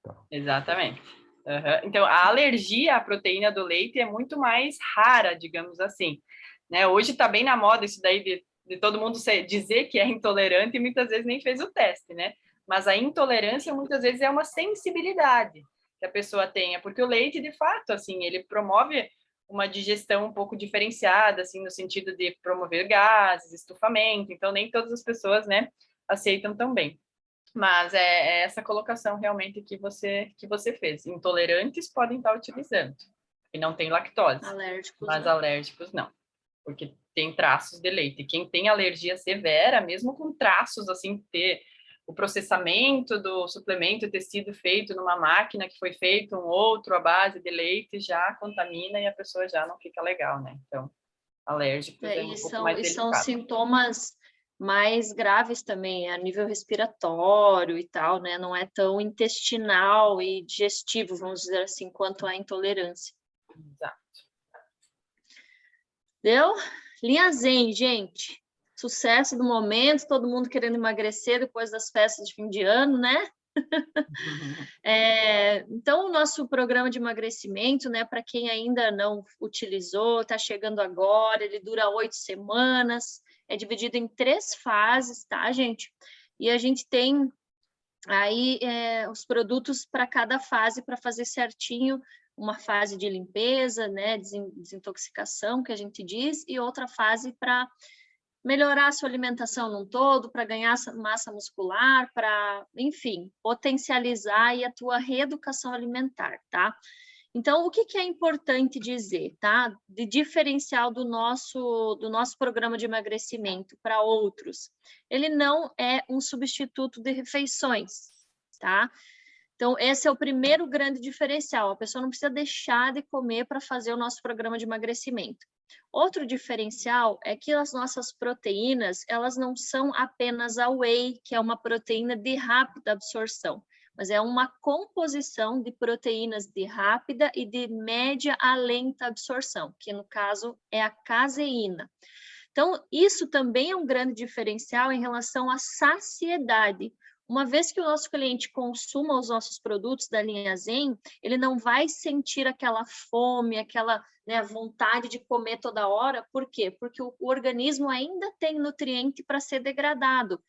Tá. Exatamente. Uhum. Então, a alergia à proteína do leite é muito mais rara, digamos assim. Né? Hoje está bem na moda isso daí de todo mundo dizer que é intolerante e muitas vezes nem fez o teste, né? Mas a intolerância muitas vezes é uma sensibilidade que a pessoa tenha, porque o leite, de fato, assim, ele promove uma digestão um pouco diferenciada, assim, no sentido de promover gases, estufamento, então nem todas as pessoas, né, aceitam tão bem. Mas é essa colocação realmente que você fez. Intolerantes podem estar utilizando, e não tem lactose, Alérgicos, mas né? alérgicos não, porque tem traços de leite. Quem tem alergia severa, mesmo com traços, assim, ter o processamento do suplemento ter sido feito numa máquina que foi feito um outro à base de leite, já contamina e a pessoa já não fica legal, né? Então, alérgicos é um pouco mais E são delicado. sintomas mais graves também, a nível respiratório e tal, né? Não é tão intestinal e digestivo, vamos dizer assim, quanto a intolerância. Exato. Deu? Linha Zen, gente. Sucesso do momento, todo mundo querendo emagrecer depois das festas de fim de ano, né? Então, o nosso programa de emagrecimento, né, para quem ainda não utilizou, está chegando agora, ele dura 8 semanas, é dividido em 3 fases, tá, gente? E a gente tem aí os produtos para cada fase, para fazer certinho, uma fase de limpeza, né, desintoxicação, que a gente diz, e outra fase para melhorar a sua alimentação num todo, para ganhar massa muscular, para, enfim, potencializar aí a tua reeducação alimentar, tá? Então, o que é importante dizer, tá? De diferencial do nosso programa de emagrecimento para outros. Ele não é um substituto de refeições, tá? Então, esse é o primeiro grande diferencial. A pessoa não precisa deixar de comer para fazer o nosso programa de emagrecimento. Outro diferencial é que as nossas proteínas, elas não são apenas a whey, que é uma proteína de rápida absorção, mas é uma composição de proteínas de rápida e de média a lenta absorção, que no caso é a caseína. Então, isso também é um grande diferencial em relação à saciedade. Uma vez que o nosso cliente consuma os nossos produtos da linha Zen, ele não vai sentir aquela fome, aquela, né, vontade de comer toda hora. Por quê? Porque o organismo ainda tem nutriente para ser degradado.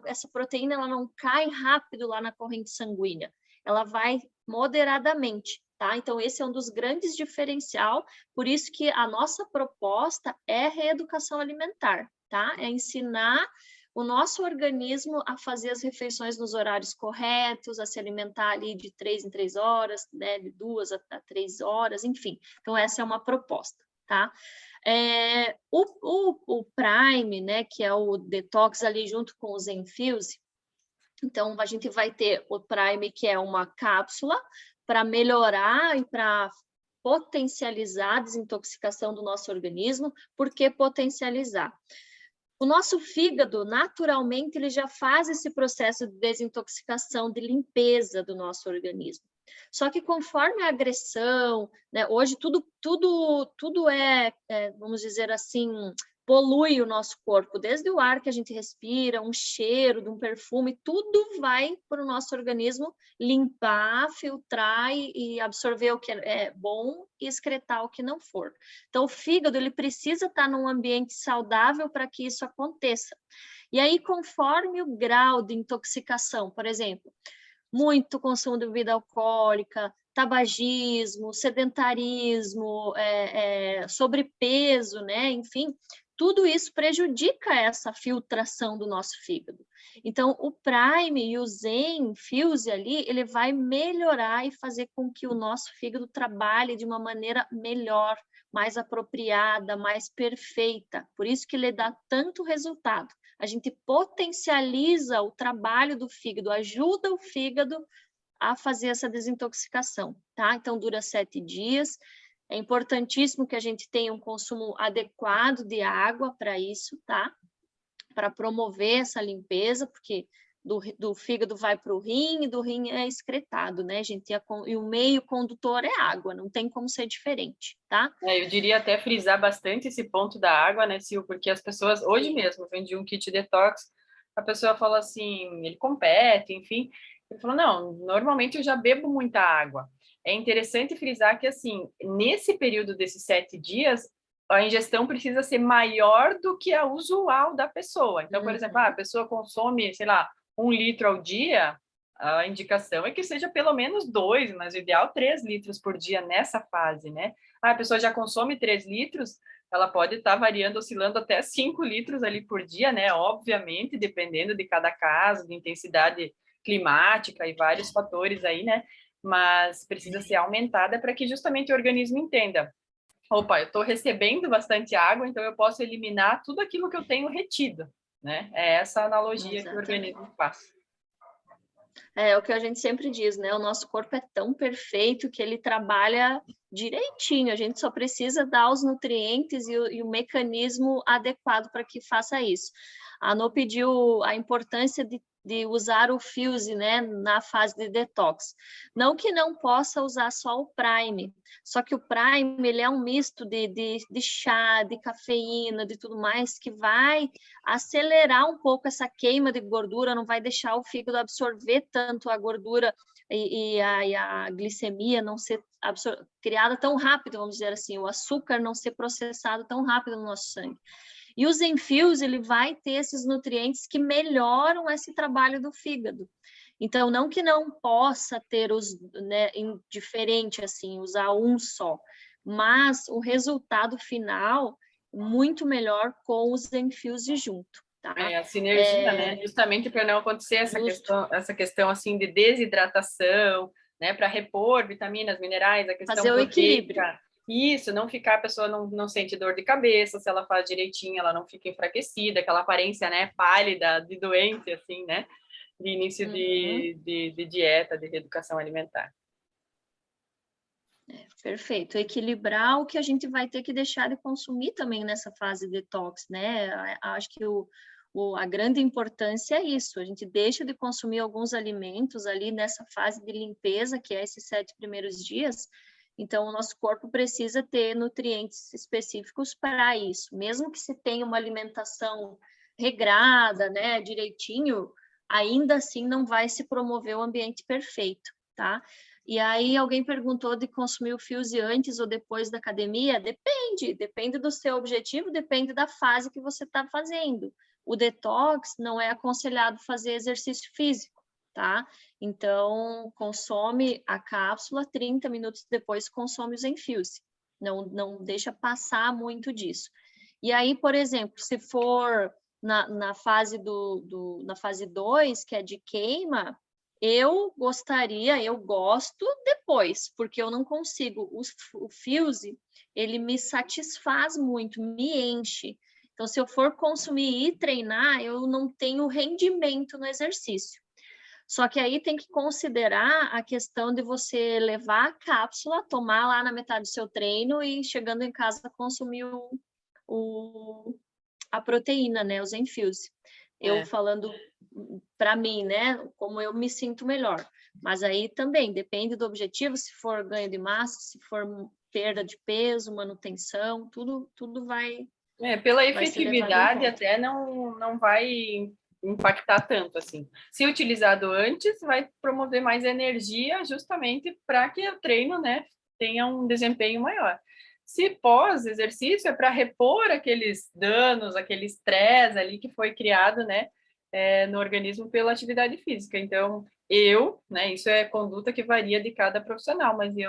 Essa proteína ela não cai rápido lá na corrente sanguínea. Ela vai moderadamente, tá? Então, esse é um dos grandes diferenciais. Por isso que a nossa proposta é reeducação alimentar, tá? É ensinar o nosso organismo a fazer as refeições nos horários corretos, a se alimentar ali de 3 em 3 horas, né, de 2 a 3 horas, enfim. Então, essa é uma proposta, tá? O Prime, né, que é o detox ali junto com o Zenfuse, então, a gente vai ter o Prime, que é uma cápsula para melhorar e para potencializar a desintoxicação do nosso organismo. Por que potencializar? O nosso fígado, naturalmente, ele já faz esse processo de desintoxicação, de limpeza do nosso organismo. Só que conforme a agressão, né, hoje tudo vamos dizer assim, polui o nosso corpo, desde o ar que a gente respira, um cheiro de um perfume, tudo vai para o nosso organismo limpar, filtrar e absorver o que é bom e excretar o que não for. Então, o fígado ele precisa estar num ambiente saudável para que isso aconteça. E aí, conforme o grau de intoxicação, por exemplo, muito consumo de bebida alcoólica, tabagismo, sedentarismo, sobrepeso, né? Enfim, tudo isso prejudica essa filtração do nosso fígado. Então, o Prime e o Zenfuse ali, ele vai melhorar e fazer com que o nosso fígado trabalhe de uma maneira melhor, mais apropriada, mais perfeita. Por isso que ele dá tanto resultado. A gente potencializa o trabalho do fígado, ajuda o fígado a fazer essa desintoxicação, tá? Então, dura 7 dias. É importantíssimo que a gente tenha um consumo adequado de água para isso, tá? Para promover essa limpeza, porque do fígado vai para o rim e do rim é excretado, né, gente? E o meio condutor é água, não tem como ser diferente, tá? Eu diria até frisar bastante esse ponto da água, né, Sil? Porque as pessoas, hoje mesmo, eu vendi um kit detox, a pessoa falou assim, ele compete, enfim, ele falou, não, normalmente eu já bebo muita água. É interessante frisar que, assim, nesse período desses 7 dias, a ingestão precisa ser maior do que a usual da pessoa. Então, por exemplo, a pessoa consome, sei lá, 1 litro ao dia, a indicação é que seja pelo menos 2, mas o ideal 3 litros por dia nessa fase, né? A pessoa já consome 3 litros, ela pode estar variando, oscilando até 5 litros ali por dia, né? Obviamente, dependendo de cada caso, de intensidade climática e vários fatores aí, né? Mas precisa ser aumentada para que justamente o organismo entenda. Opa, eu estou recebendo bastante água, então eu posso eliminar tudo aquilo que eu tenho retido, né? É essa analogia que o organismo faz. É o que a gente sempre diz, né? O nosso corpo é tão perfeito que ele trabalha direitinho. A gente só precisa dar os nutrientes e o mecanismo adequado para que faça isso. A Anô pediu a importância de usar o Fuse, né, na fase de detox. Não que não possa usar só o Prime, só que o Prime ele é um misto de chá, de cafeína, de tudo mais, que vai acelerar um pouco essa queima de gordura, não vai deixar o fígado absorver tanto a gordura e a glicemia não ser criada tão rápido, vamos dizer assim, o açúcar não ser processado tão rápido no nosso sangue. E o Zenfuse, ele vai ter esses nutrientes que melhoram esse trabalho do fígado. Então, não que não possa ter os, né, diferente assim, usar um só, mas o resultado final muito melhor com o Zenfuse junto. Tá? A sinergia, né? Justamente para não acontecer essa questão assim de desidratação, né? Para repor vitaminas, minerais, a questão fazer o equilíbrio. Isso, não ficar, a pessoa não sente dor de cabeça, se ela faz direitinho, ela não fica enfraquecida, aquela aparência, né, pálida, de doente, assim, né, de início de dieta, de reeducação alimentar. Perfeito. Equilibrar o que a gente vai ter que deixar de consumir também nessa fase detox, né? Acho que a grande importância é isso, a gente deixa de consumir alguns alimentos ali nessa fase de limpeza, que é esses 7 primeiros dias. Então, o nosso corpo precisa ter nutrientes específicos para isso. Mesmo que se tenha uma alimentação regrada, né, direitinho, ainda assim não vai se promover o ambiente perfeito, tá? E aí alguém perguntou de consumir o Fuse antes ou depois da academia? Depende do seu objetivo, depende da fase que você está fazendo. O detox não é aconselhado fazer exercício físico, tá? Então, consome a cápsula, 30 minutos depois consome o Zenfuse. Não deixa passar muito disso. E aí, por exemplo, se for na fase na fase 2, que é de queima, eu gosto depois, porque eu não consigo. O Fuse, ele me satisfaz muito, me enche. Então, se eu for consumir e treinar, eu não tenho rendimento no exercício. Só que aí tem que considerar a questão de você levar a cápsula, tomar lá na metade do seu treino e chegando em casa consumir a proteína, né, o Zenfuse. Eu falando para mim, né, como eu me sinto melhor. Mas aí também depende do objetivo, se for ganho de massa, se for perda de peso, manutenção, tudo vai... pela efetividade até não vai impactar tanto, assim. Se utilizado antes, vai promover mais energia justamente para que o treino, né, tenha um desempenho maior. Se pós-exercício, é para repor aqueles danos, aquele estresse ali que foi criado, né, no organismo pela atividade física. Então, né, isso é conduta que varia de cada profissional, mas eu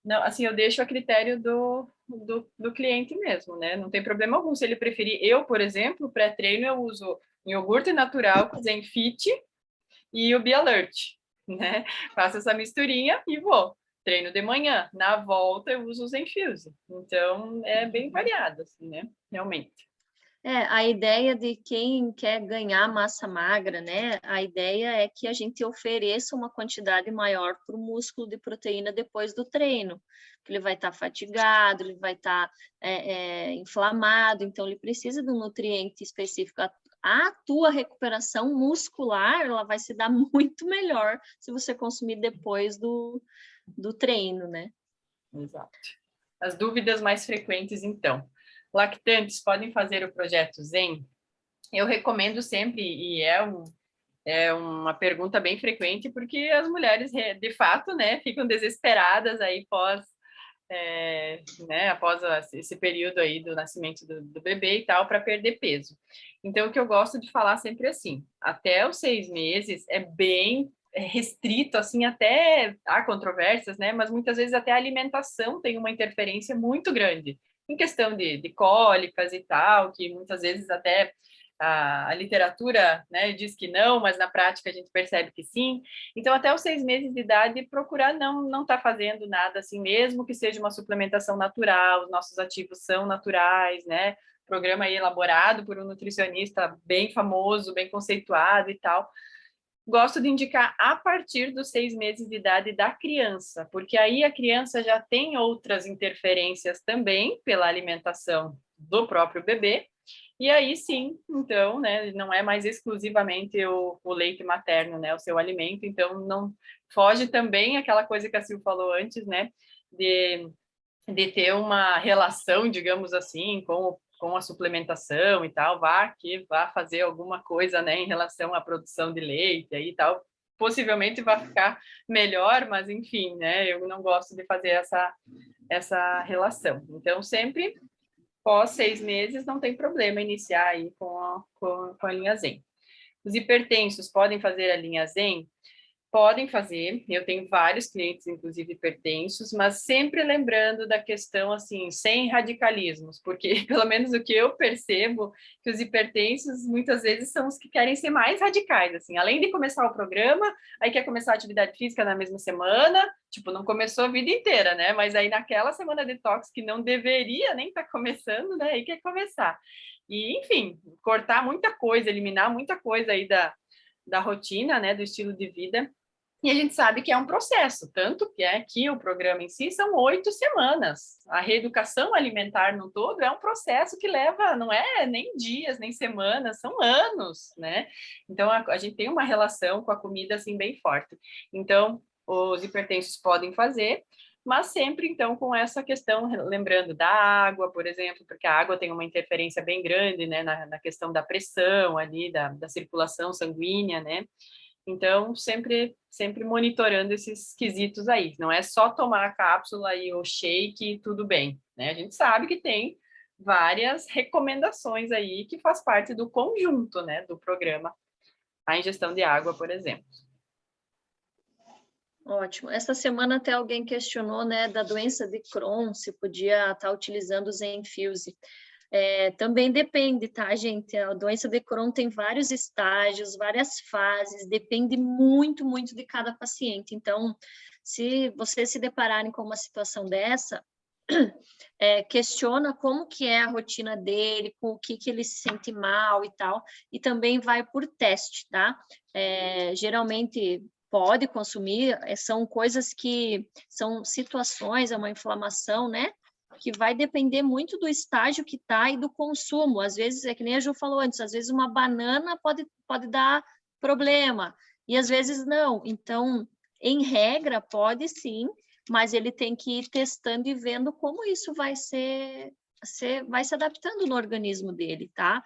não, assim, eu deixo a critério do cliente mesmo, né? Não tem problema algum se ele preferir. Eu, por exemplo, pré-treino eu uso iogurte natural com Zenfit e o BeAlert, né? Faço essa misturinha e vou. Treino de manhã. Na volta eu uso o Zenfuse. Então, é bem variado, assim, né? Realmente. A ideia de quem quer ganhar massa magra, né? A ideia é que a gente ofereça uma quantidade maior para o músculo de proteína depois do treino. Ele vai estar fatigado, ele vai estar inflamado, então ele precisa de um nutriente específico. A tua recuperação muscular, ela vai se dar muito melhor se você consumir depois do treino, né? Exato. As dúvidas mais frequentes, então. Lactantes podem fazer o projeto Zen? Eu recomendo sempre, e é uma pergunta bem frequente, porque as mulheres, de fato, né, ficam desesperadas aí né, após esse período aí do nascimento do bebê e tal, para perder peso. Então, o que eu gosto de falar sempre assim, até os 6 meses é bem restrito, assim, até há controvérsias, né, mas muitas vezes até a alimentação tem uma interferência muito grande, em questão de cólicas e tal, que muitas vezes até a literatura, né, diz que não, mas na prática a gente percebe que sim. Então, até os 6 meses de idade, procurar não estar fazendo nada assim, mesmo que seja uma suplementação natural, os nossos ativos são naturais, né? Programa aí elaborado por um nutricionista bem famoso, bem conceituado e tal. Gosto de indicar a partir dos 6 meses de idade da criança, porque aí a criança já tem outras interferências também pela alimentação do próprio bebê, e aí sim, então, né, não é mais exclusivamente o leite materno, né, o seu alimento, então não foge também aquela coisa que a Sil falou antes, né, de ter uma relação, digamos assim, com a suplementação e tal, vá fazer alguma coisa, né, em relação à produção de leite aí e tal, possivelmente vai ficar melhor, mas enfim, né, eu não gosto de fazer essa relação. Então, sempre pós 6 meses, não tem problema iniciar aí com a linha Zen. Os hipertensos podem fazer a linha Zen? Podem fazer, eu tenho vários clientes, inclusive hipertensos, mas sempre lembrando da questão, assim, sem radicalismos, porque pelo menos o que eu percebo, que os hipertensos muitas vezes são os que querem ser mais radicais, assim, além de começar o programa, aí quer começar a atividade física na mesma semana, tipo, não começou a vida inteira, né, mas aí naquela semana detox que não deveria nem estar começando, né, aí quer começar. E, enfim, cortar muita coisa, eliminar muita coisa aí da rotina, né, do estilo de vida. E a gente sabe que é um processo, tanto que é que o programa em si são 8 semanas. A reeducação alimentar no todo é um processo que leva, não é nem dias, nem semanas, são anos, né? Então, a gente tem uma relação com a comida, assim, bem forte. Então, os hipertensos podem fazer, mas sempre, então, com essa questão, lembrando da água, por exemplo, porque a água tem uma interferência bem grande, né, na questão da pressão ali, da circulação sanguínea, né? Então, sempre monitorando esses quesitos aí. Não é só tomar a cápsula e o shake e tudo bem, né? A gente sabe que tem várias recomendações aí que faz parte do conjunto, né, do programa. A ingestão de água, por exemplo. Ótimo. Essa semana até alguém questionou, né, da doença de Crohn, se podia estar utilizando o Zenfuse. Também depende, tá, gente? A doença de Crohn tem vários estágios, várias fases, depende muito, muito de cada paciente. Então, se vocês se depararem com uma situação dessa, questiona como que é a rotina dele, com o que ele se sente mal e tal, e também vai por teste, tá? Geralmente pode consumir, são coisas que são situações, é uma inflamação, né? Que vai depender muito do estágio que está e do consumo. Às vezes, é que nem a Ju falou antes, às vezes uma banana pode dar problema, e às vezes não. Então, em regra, pode sim, mas ele tem que ir testando e vendo como isso vai vai se adaptando no organismo dele, tá?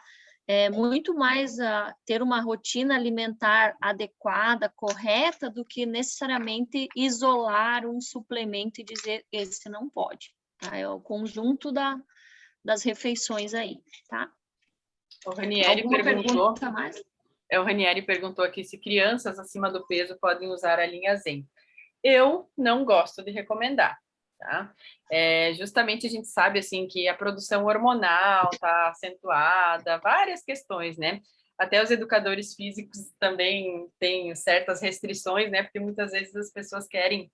É muito mais ter uma rotina alimentar adequada, correta, do que necessariamente isolar um suplemento e dizer esse não pode. Tá? É o conjunto das refeições aí, tá? O Ranieri perguntou aqui se crianças acima do peso podem usar a linha Zen. Eu não gosto de recomendar, tá? Justamente a gente sabe, assim, que a produção hormonal está acentuada, várias questões, né? Até os educadores físicos também têm certas restrições, né? Porque muitas vezes as pessoas querem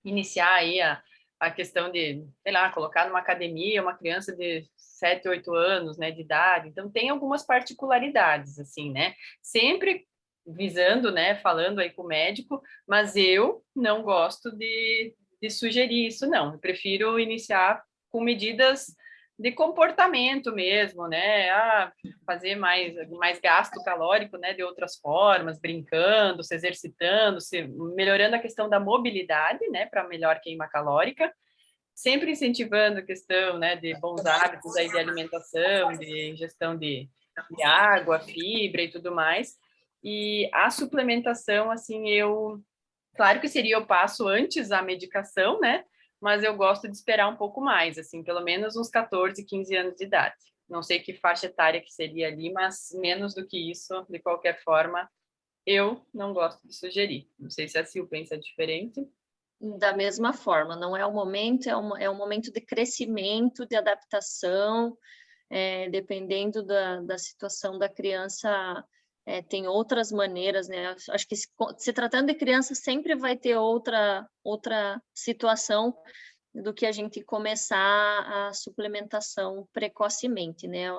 iniciar aí a questão de, sei lá, colocar numa academia uma criança de 7, 8 anos, né, de idade. Então, tem algumas particularidades, assim, né? Sempre visando, né, falando aí com o médico, mas eu não gosto de sugerir isso, não. Eu prefiro iniciar com medidas de comportamento mesmo, né? Fazer mais gasto calórico, né? De outras formas, brincando, se exercitando, melhorando a questão da mobilidade, né? Para melhor queima calórica, sempre incentivando a questão, né? De bons hábitos aí de alimentação, de ingestão de água, fibra e tudo mais. E a suplementação, assim, claro que seria o passo antes a medicação, né? mas eu gosto de esperar um pouco mais, assim, pelo menos uns 14, 15 anos de idade. Não sei que faixa etária que seria ali, mas menos do que isso, de qualquer forma, eu não gosto de sugerir. Não sei se a Sil pensa diferente. Da mesma forma, não é o momento, é um momento de crescimento, de adaptação, dependendo da situação da criança, tem outras maneiras, né? Acho que se tratando de criança sempre vai ter outra situação do que a gente começar a suplementação precocemente, né?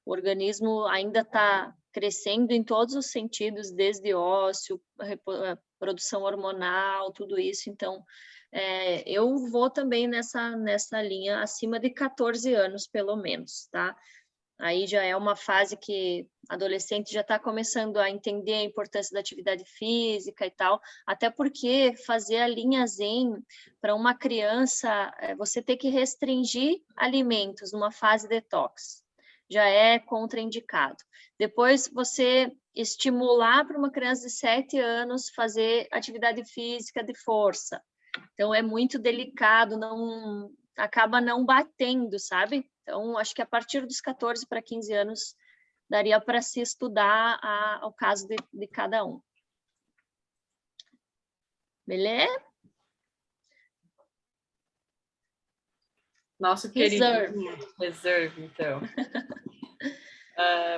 O organismo ainda está crescendo em todos os sentidos, desde ósseo, produção hormonal, tudo isso. Então, eu vou também nessa linha acima de 14 anos, pelo menos, tá? Aí já é uma fase que adolescente já está começando a entender a importância da atividade física e tal, até porque fazer a linha Zen para uma criança, você ter que restringir alimentos numa fase detox, já é contraindicado. Depois você estimular para uma criança de 7 anos fazer atividade física de força. Então é muito delicado, acaba não batendo, sabe? Então, acho que a partir dos 14 para 15 anos daria para se estudar o caso de cada um. Beleza? Nosso querido Reserve, então.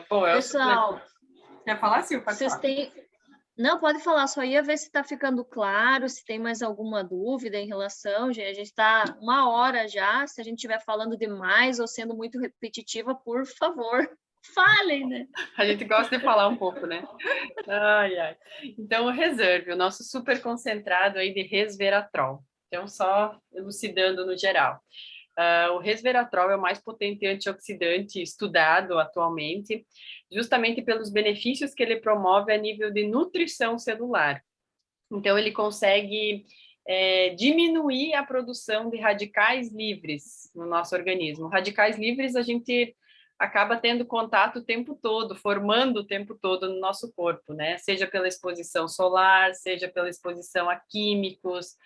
Bom, Pessoal, quer falar, Sil? vocês têm... Não, pode falar, só ia ver se está ficando claro, se tem mais alguma dúvida em relação, gente. A gente está 1 hora já, se a gente estiver falando demais ou sendo muito repetitiva, por favor, falem, né? A gente gosta de falar um pouco, né? Ai, ai. Então, o Reserve, o nosso super concentrado aí de resveratrol. Então, só elucidando no geral. O resveratrol é o mais potente antioxidante estudado atualmente, justamente pelos benefícios que ele promove a nível de nutrição celular. Então, ele consegue diminuir a produção de radicais livres no nosso organismo. Radicais livres a gente acaba tendo contato o tempo todo, formando o tempo todo no nosso corpo, né? Seja pela exposição solar, seja pela exposição a químicos,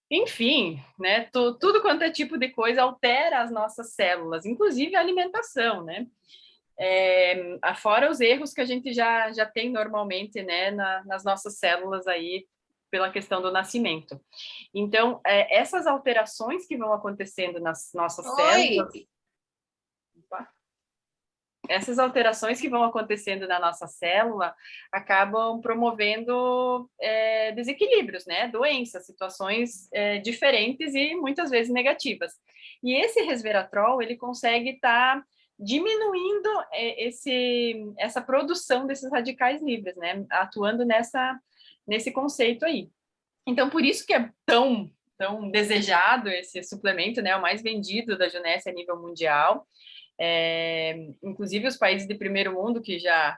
enfim, né? Tudo quanto é tipo de coisa altera as nossas células, inclusive a alimentação, né? Fora os erros que a gente já tem normalmente, né, nas nossas células aí, pela questão do nascimento. Então, essas alterações que vão acontecendo nas nossas células... Essas alterações que vão acontecendo na nossa célula acabam promovendo desequilíbrios, né? Doenças, situações diferentes e muitas vezes negativas. E esse resveratrol, ele consegue estar diminuindo essa produção desses radicais livres, né? Atuando nesse conceito aí. Então, por isso que é tão desejado esse suplemento, né? O mais vendido da Junesse a nível mundial. Inclusive os países de primeiro mundo que já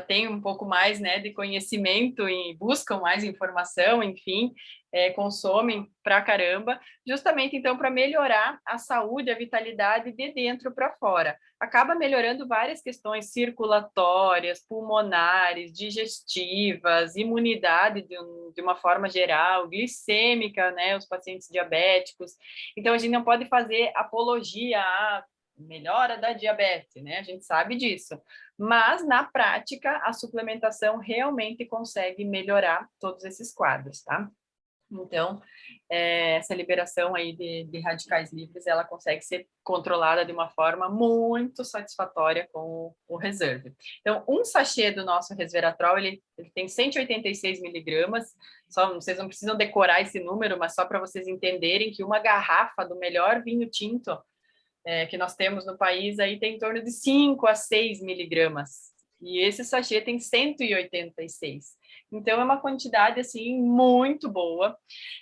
têm um pouco mais, né, de conhecimento e buscam mais informação, enfim, consomem pra caramba, justamente então para melhorar a saúde, a vitalidade de dentro para fora. Acaba melhorando várias questões circulatórias, pulmonares, digestivas, imunidade de uma forma geral, glicêmica, né, os pacientes diabéticos. Então a gente não pode fazer apologia a melhora da diabetes, né? A gente sabe disso. Mas, na prática, a suplementação realmente consegue melhorar todos esses quadros, tá? Então, essa liberação aí de radicais livres, ela consegue ser controlada de uma forma muito satisfatória com o Reserve. Então, um sachê do nosso resveratrol, ele tem 186 miligramas, vocês não precisam decorar esse número, mas só para vocês entenderem que uma garrafa do melhor vinho tinto que nós temos no país, aí tem em torno de 5 a 6 miligramas. E esse sachê tem 186. Então, é uma quantidade, assim, muito boa.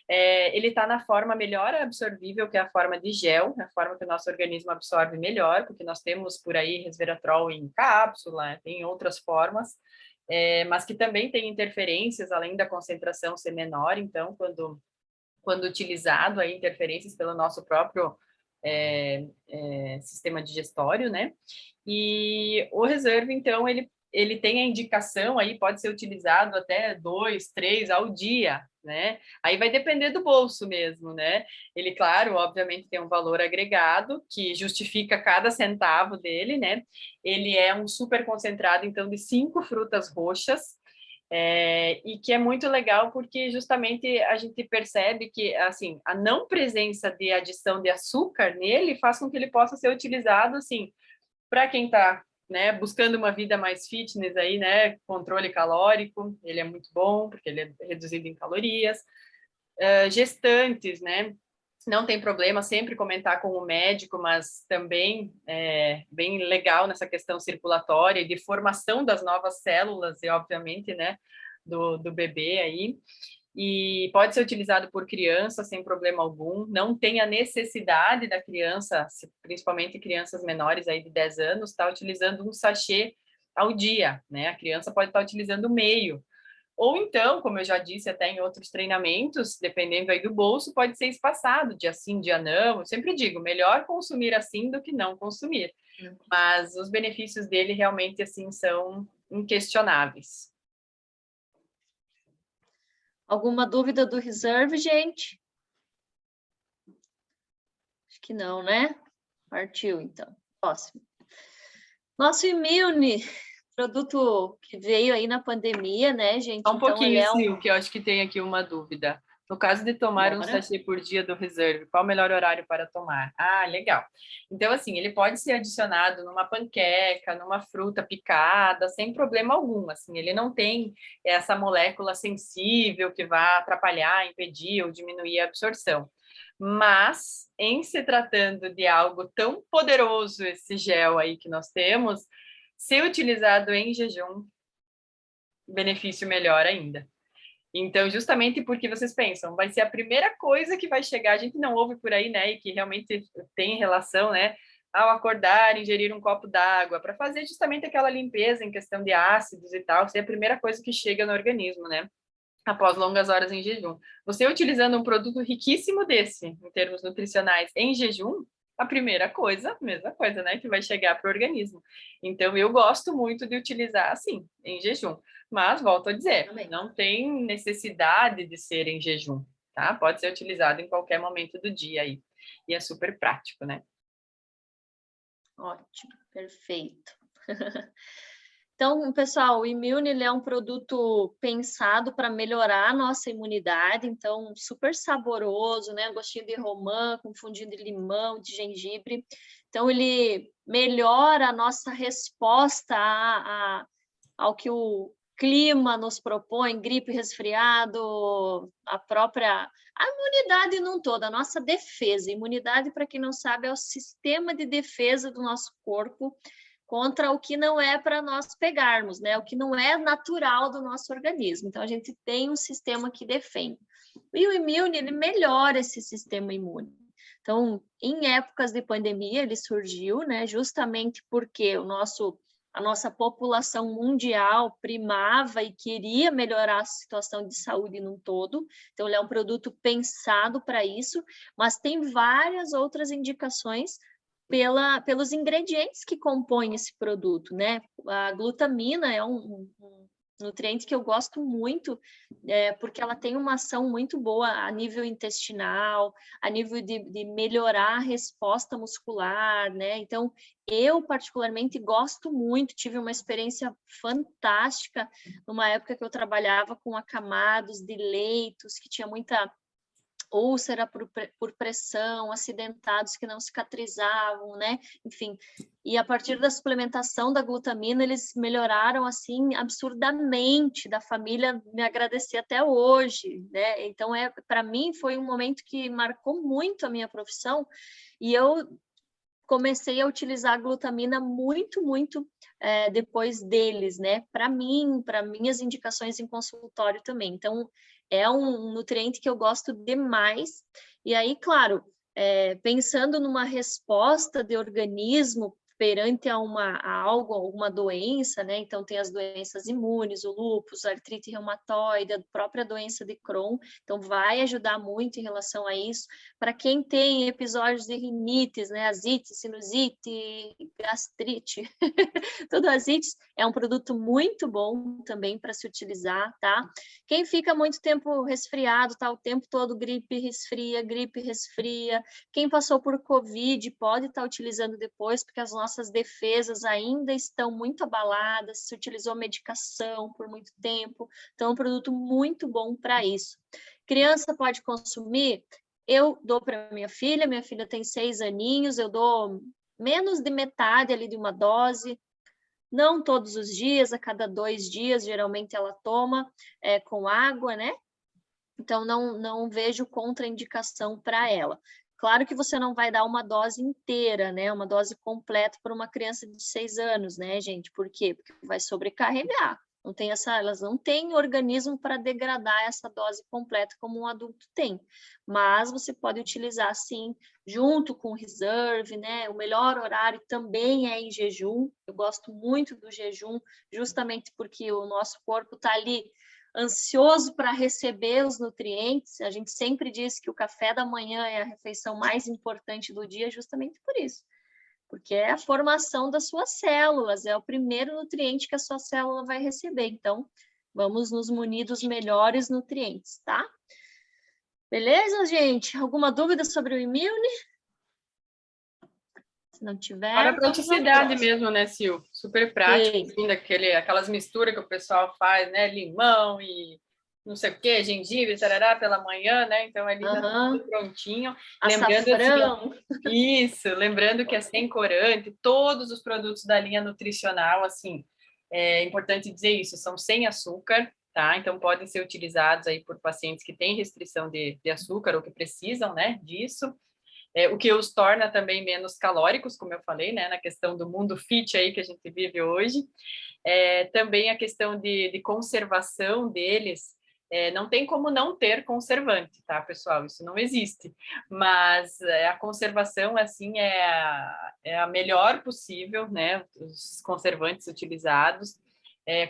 Ele está na forma melhor absorvível, que é a forma de gel, a forma que o nosso organismo absorve melhor, porque nós temos por aí resveratrol em cápsula, tem outras formas, mas que também tem interferências, além da concentração ser menor. Então, quando utilizado, aí, interferências pelo nosso próprio sistema digestório, né? E o Reserve, então, ele ele tem a indicação aí, pode ser utilizado até 2, 3 ao dia, né? Aí vai depender do bolso mesmo, né? Ele, claro, obviamente tem um valor agregado que justifica cada centavo dele, né? Ele é um super concentrado, então, de 5 frutas roxas, e que é muito legal porque justamente a gente percebe que, assim, a não presença de adição de açúcar nele faz com que ele possa ser utilizado, assim, para quem está, né, buscando uma vida mais fitness aí, né, controle calórico, ele é muito bom porque ele é reduzido em calorias. Gestantes, né, não tem problema sempre comentar com o médico, mas também é bem legal nessa questão circulatória e de formação das novas células e, obviamente, né, do bebê aí. E pode ser utilizado por criança sem problema algum, não tem a necessidade da criança, principalmente crianças menores aí de 10 anos, estar utilizando um sachê ao dia, né? A criança pode estar utilizando meio. Ou então, como eu já disse até em outros treinamentos, dependendo aí do bolso, pode ser espaçado, dia sim, dia não. Eu sempre digo, melhor consumir assim do que não consumir. Mas os benefícios dele realmente, assim, são inquestionáveis. Alguma dúvida do Reserve, gente? Acho que não, né? Partiu, então. Próximo. Nosso Immune, produto que veio aí na pandemia, né, gente? Só um pouquinho, Então, Sil, que eu acho que tem aqui uma dúvida. No caso de tomar um sachê por dia do Reserve, qual o melhor horário para tomar? Ah, legal. Então, assim, ele pode ser adicionado numa panqueca, numa fruta picada, sem problema algum. Assim, ele não tem essa molécula sensível que vai atrapalhar, impedir ou diminuir a absorção. Mas, em se tratando de algo tão poderoso, esse gel aí que nós temos, se utilizado em jejum, benefício melhor ainda. Então, justamente porque vocês pensam, vai ser a primeira coisa que vai chegar, a gente não ouve por aí, né, e que realmente tem relação, né, ao acordar, ingerir um copo d'água, para fazer justamente aquela limpeza em questão de ácidos e tal, ser a primeira coisa que chega no organismo, né, após longas horas em jejum. Você utilizando um produto riquíssimo desse, em termos nutricionais, em jejum, a primeira coisa, mesma coisa, né, que vai chegar para o organismo. Então, eu gosto muito de utilizar assim, em jejum. Mas, volto a dizer, não tem necessidade de ser em jejum, tá? Pode ser utilizado em qualquer momento do dia aí. E é super prático, né? ótimo, perfeito. Então, pessoal, o Immune ele é um produto pensado para melhorar a nossa imunidade, então super saboroso, né? Gostinho de romã, com fundinho de limão, de gengibre. Então, ele melhora a nossa resposta ao que o clima nos propõe, gripe, resfriado, a imunidade num todo, a nossa defesa. Imunidade, para quem não sabe, é o sistema de defesa do nosso corpo contra o que não é para nós pegarmos, né? O que não é natural do nosso organismo. Então, a gente tem um sistema que defende. E o Immune, ele melhora esse sistema imune. Então, em épocas de pandemia, ele surgiu, né? Justamente porque a nossa população mundial primava e queria melhorar a situação de saúde num todo. Então, ele é um produto pensado para isso, mas tem várias outras indicações pelos ingredientes que compõem esse produto, né? A glutamina é um nutriente que eu gosto muito, porque ela tem uma ação muito boa a nível intestinal, a nível de melhorar a resposta muscular, né? Então, eu particularmente gosto muito, tive uma experiência fantástica numa época que eu trabalhava com acamados de leitos, que tinha muita úlcera por pressão, acidentados que não cicatrizavam, né? Enfim, e a partir da suplementação da glutamina, eles melhoraram, assim, absurdamente, da família me agradecer até hoje, né? Então, para mim, foi um momento que marcou muito a minha profissão, e eu comecei a utilizar a glutamina muito depois deles, né? Para mim, para minhas indicações em consultório também. Então, é um nutriente que eu gosto demais. E aí, claro, pensando numa resposta de organismo perante a algo, alguma doença, né? Então tem as doenças imunes, o lúpus, a artrite reumatoide, a própria doença de Crohn. Então vai ajudar muito em relação a isso. Para quem tem episódios de rinites, né? Asite, sinusite, gastrite, tudo asite, é um produto muito bom também para se utilizar, tá? Quem fica muito tempo resfriado, tá o tempo todo gripe resfria. Quem passou por Covid pode estar utilizando depois, porque as nossas defesas ainda estão muito abaladas, se utilizou medicação por muito tempo, então é um produto muito bom para isso. Criança pode consumir? Eu dou para minha filha tem 6 aninhos, eu dou menos de metade ali de uma dose, não todos os dias, a cada 2 dias, geralmente ela toma com água, né? Então, não vejo contraindicação para ela. Claro que você não vai dar uma dose inteira, né? Uma dose completa para uma criança de 6 anos, né, gente? Por quê? Porque vai sobrecarregar. Elas não têm organismo para degradar essa dose completa como um adulto tem. Mas você pode utilizar, sim, junto com o reserve, né? O melhor horário também é em jejum. Eu gosto muito do jejum, justamente porque o nosso corpo está ali ansioso para receber os nutrientes. A gente sempre diz que o café da manhã é a refeição mais importante do dia, justamente por isso. Porque é a formação das suas células, é o primeiro nutriente que a sua célula vai receber. Então, vamos nos munir dos melhores nutrientes, tá? Beleza, gente? Alguma dúvida sobre o Immune? Se não tiver... Para a praticidade mesmo, né, Sil? Super prático, assim, aquelas misturas que o pessoal faz, né? Limão e não sei o quê, gengibre, tarará, pela manhã, né? Então, ali já tá tudo prontinho. Lembrando, assim, isso, lembrando que é sem corante, todos os produtos da linha nutricional, assim, é importante dizer isso, são sem açúcar, tá? Então, podem ser utilizados aí por pacientes que têm restrição de açúcar ou que precisam, né, disso. O que os torna também menos calóricos, como eu falei, né, na questão do mundo fit aí que a gente vive hoje. Também a questão de conservação deles, não tem como não ter conservante, tá, pessoal? Isso não existe. Mas a conservação, assim, é a melhor possível, né? Os conservantes utilizados.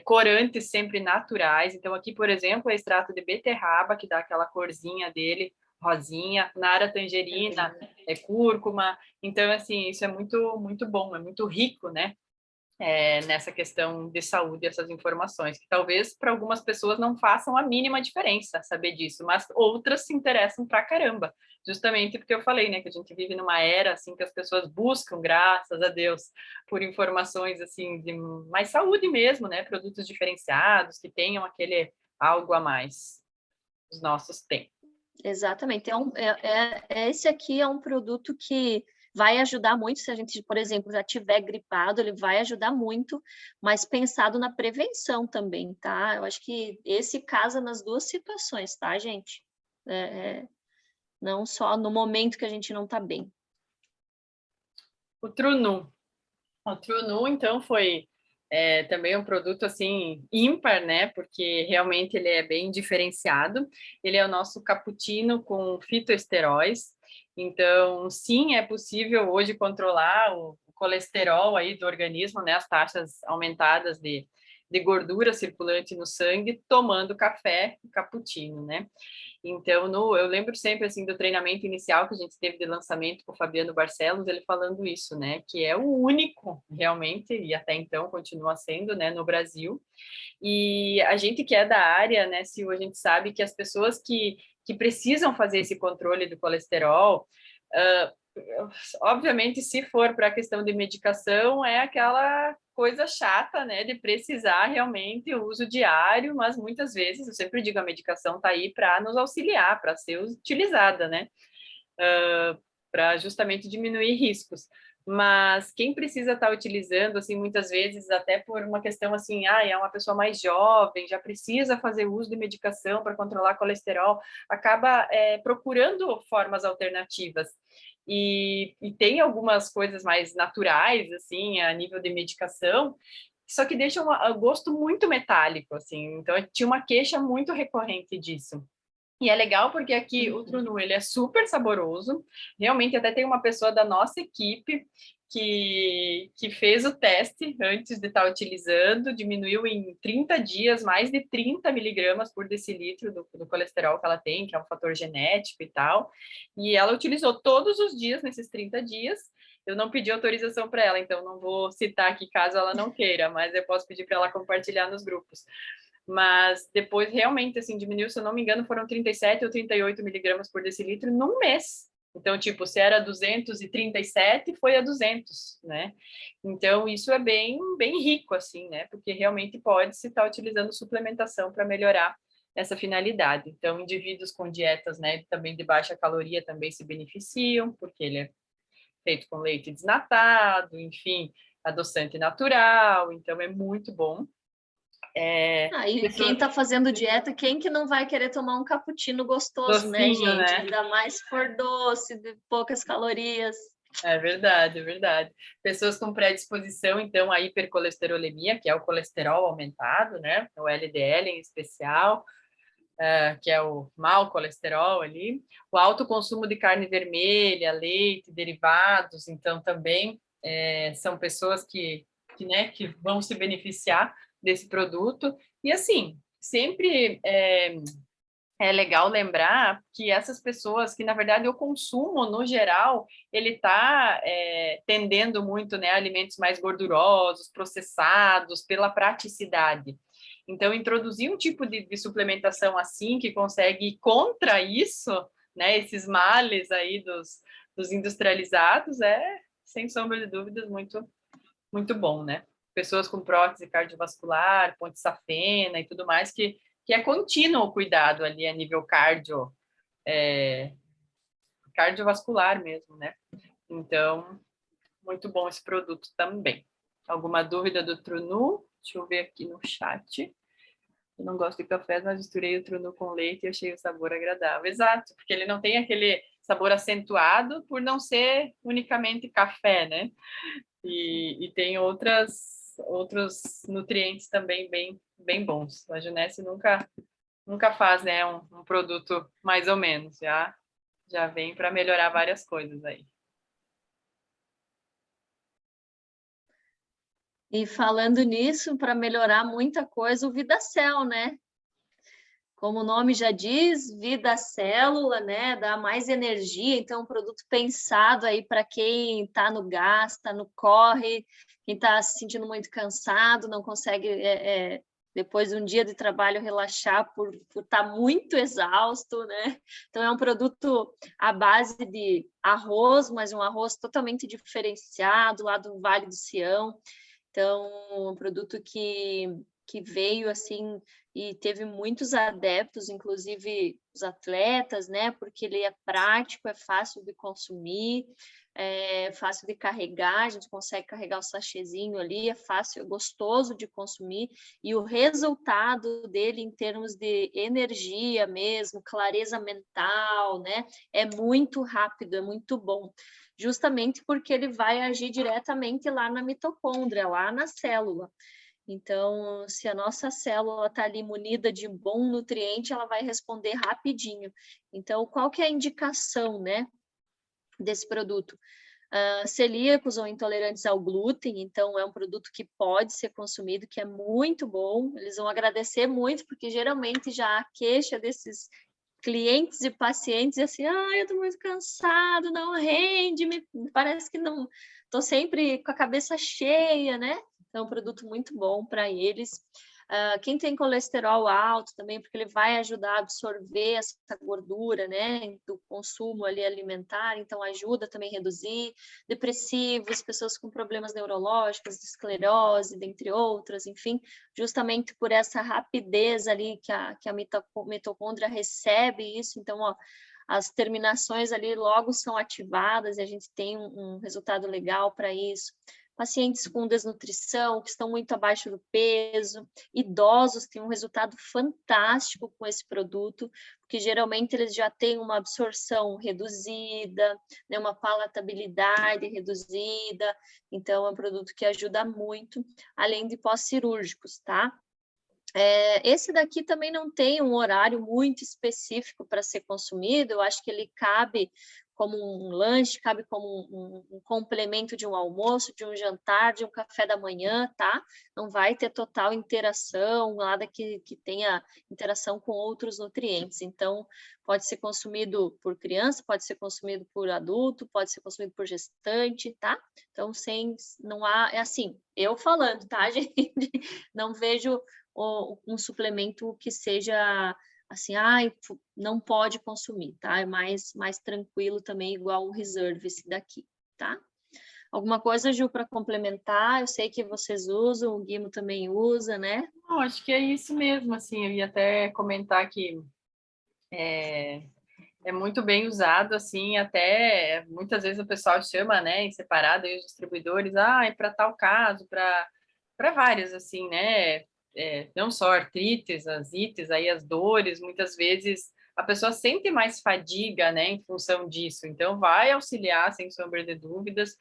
Corantes sempre naturais. Então, aqui, por exemplo, é extrato de beterraba, que dá aquela corzinha dele, rosinha, nara tangerina, cúrcuma. Então, assim, isso é muito, muito bom, é muito rico, né? Nessa questão de saúde, essas informações, que talvez para algumas pessoas não façam a mínima diferença saber disso, mas outras se interessam pra caramba, justamente porque eu falei, né, que a gente vive numa era, assim, que as pessoas buscam, graças a Deus, por informações, assim, de mais saúde mesmo, né, produtos diferenciados, que tenham aquele algo a mais. Os nossos têm. Exatamente. Esse aqui é um produto que vai ajudar muito se a gente, por exemplo, já tiver gripado, ele vai ajudar muito, mas pensado na prevenção também, tá? Eu acho que esse casa nas duas situações, tá, gente? Não só no momento que a gente não tá bem. O Trunu. O Trunu, então, foi também um produto, assim, ímpar, né? Porque realmente ele é bem diferenciado. Ele é o nosso cappuccino com fitoesteróis. Então, sim, é possível hoje controlar o colesterol aí do organismo, né? As taxas aumentadas de gordura circulante no sangue, tomando café cappuccino, né? Então, eu lembro sempre, assim, do treinamento inicial que a gente teve de lançamento com o Fabiano Barcelos, ele falando isso, né, que é o único, realmente, e até então continua sendo, né, no Brasil. E a gente que é da área, né, Sil, a gente sabe que as pessoas que precisam fazer esse controle do colesterol, obviamente, se for para a questão de medicação, é aquela coisa chata, né, de precisar realmente o uso diário, mas muitas vezes, eu sempre digo, a medicação está aí para nos auxiliar, para ser utilizada, né, para justamente diminuir riscos. Mas quem precisa estar utilizando, assim, muitas vezes, até por uma questão assim, é uma pessoa mais jovem, já precisa fazer uso de medicação para controlar colesterol, acaba procurando formas alternativas. E tem algumas coisas mais naturais, assim, a nível de medicação, só que deixam um gosto muito metálico, assim. Então, eu tinha uma queixa muito recorrente disso. E é legal porque aqui o Trunu, ele é super saboroso. Realmente, até tem uma pessoa da nossa equipe que fez o teste antes de estar utilizando, diminuiu em 30 dias mais de 30 miligramas por decilitro do colesterol que ela tem, que é um fator genético e tal. E ela utilizou todos os dias nesses 30 dias. Eu não pedi autorização para ela, então não vou citar aqui caso ela não queira, mas eu posso pedir para ela compartilhar nos grupos. Mas depois realmente assim diminuiu, se eu não me engano, foram 37 ou 38 miligramas por decilitro num mês. Então, tipo, se era 237, foi a 200, né? Então, isso é bem rico, assim, né? Porque realmente pode-se estar utilizando suplementação para melhorar essa finalidade. Então, indivíduos com dietas, né, também de baixa caloria também se beneficiam, porque ele é feito com leite desnatado, enfim, adoçante natural, então é muito bom. E quem está fazendo dieta, quem que não vai querer tomar um cappuccino gostoso, né, Docinho, gente? né? Ainda mais se for doce, de poucas calorias. É verdade, é verdade. Pessoas com predisposição, então, à hipercolesterolemia, que é o colesterol aumentado, né? O LDL em especial, que é o mau colesterol ali. O alto consumo de carne vermelha, leite, derivados, então, também são pessoas que vão se beneficiar desse produto. E, assim, sempre é legal lembrar que essas pessoas, que na verdade o consumo no geral, ele está tendendo muito, né, a alimentos mais gordurosos, processados, pela praticidade. Então, introduzir um tipo de suplementação assim, que consegue ir contra isso, né, esses males aí dos industrializados, sem sombra de dúvidas, muito, muito bom, né? Pessoas com prótese cardiovascular, ponte safena e tudo mais, que é contínuo o cuidado ali a nível cardiovascular mesmo, né? Então, muito bom esse produto também. Alguma dúvida do Trunu? Deixa eu ver aqui no chat. Eu não gosto de café, mas misturei o Trunu com leite e achei o sabor agradável. Exato, porque ele não tem aquele sabor acentuado por não ser unicamente café, né? E tem outros nutrientes também bem bons. A Junesse nunca faz, né, um produto mais ou menos, já vem para melhorar várias coisas aí. E falando nisso, para melhorar muita coisa, o VidaCell, né? Como o nome já diz, vida célula, né? Dá mais energia, então é um produto pensado aí para quem está no gás, está no corre, quem está se sentindo muito cansado, não consegue, depois de um dia de trabalho, relaxar por estar muito exausto, né? Então é um produto à base de arroz, mas um arroz totalmente diferenciado, lá do Vale do Sião. Então, um produto que veio assim e teve muitos adeptos, inclusive os atletas, né? Porque ele é prático, é fácil de consumir, é fácil de carregar, a gente consegue carregar o sachêzinho ali, é fácil, é gostoso de consumir, e o resultado dele em termos de energia mesmo, clareza mental, né? É muito rápido, é muito bom. Justamente porque ele vai agir diretamente lá na mitocôndria, lá na célula. Então, se a nossa célula está ali munida de bom nutriente, ela vai responder rapidinho. Então, qual que é a indicação, né, desse produto? Celíacos ou intolerantes ao glúten, então é um produto que pode ser consumido, que é muito bom. Eles vão agradecer muito, porque geralmente já a queixa desses clientes e pacientes assim, eu estou muito cansado, não rende, parece que não, estou sempre com a cabeça cheia, né? Então, é um produto muito bom para eles. Quem tem colesterol alto também, porque ele vai ajudar a absorver essa gordura, né, do consumo ali alimentar, então ajuda também a reduzir. Depressivos, pessoas com problemas neurológicos, esclerose, dentre outras, enfim, justamente por essa rapidez ali que a mitocôndria recebe isso, então, as terminações ali logo são ativadas e a gente tem um resultado legal para isso. Pacientes com desnutrição, que estão muito abaixo do peso, idosos têm um resultado fantástico com esse produto, porque geralmente eles já têm uma absorção reduzida, né, uma palatabilidade reduzida, então é um produto que ajuda muito, além de pós-cirúrgicos, tá? Esse daqui também não tem um horário muito específico para ser consumido, eu acho que ele cabe como um lanche, cabe como um complemento de um almoço, de um jantar, de um café da manhã, tá? Não vai ter total interação, nada que tenha interação com outros nutrientes. Então, pode ser consumido por criança, pode ser consumido por adulto, pode ser consumido por gestante, tá? Então, não há, é assim, eu falando, tá, gente? Não vejo um suplemento que seja assim, não pode consumir, tá? É mais tranquilo também, igual o Reserve esse daqui, tá? Alguma coisa, Ju, para complementar? Eu sei que vocês usam, o Guimo também usa, né? Não, acho que é isso mesmo, assim, eu ia até comentar que é muito bem usado, assim, até muitas vezes o pessoal chama, né, em separado, aí os distribuidores, para tal caso, para vários, assim, né, não só artrites, as ites, aí as dores, muitas vezes a pessoa sente mais fadiga, né, em função disso, então vai auxiliar, sem sombra de dúvidas.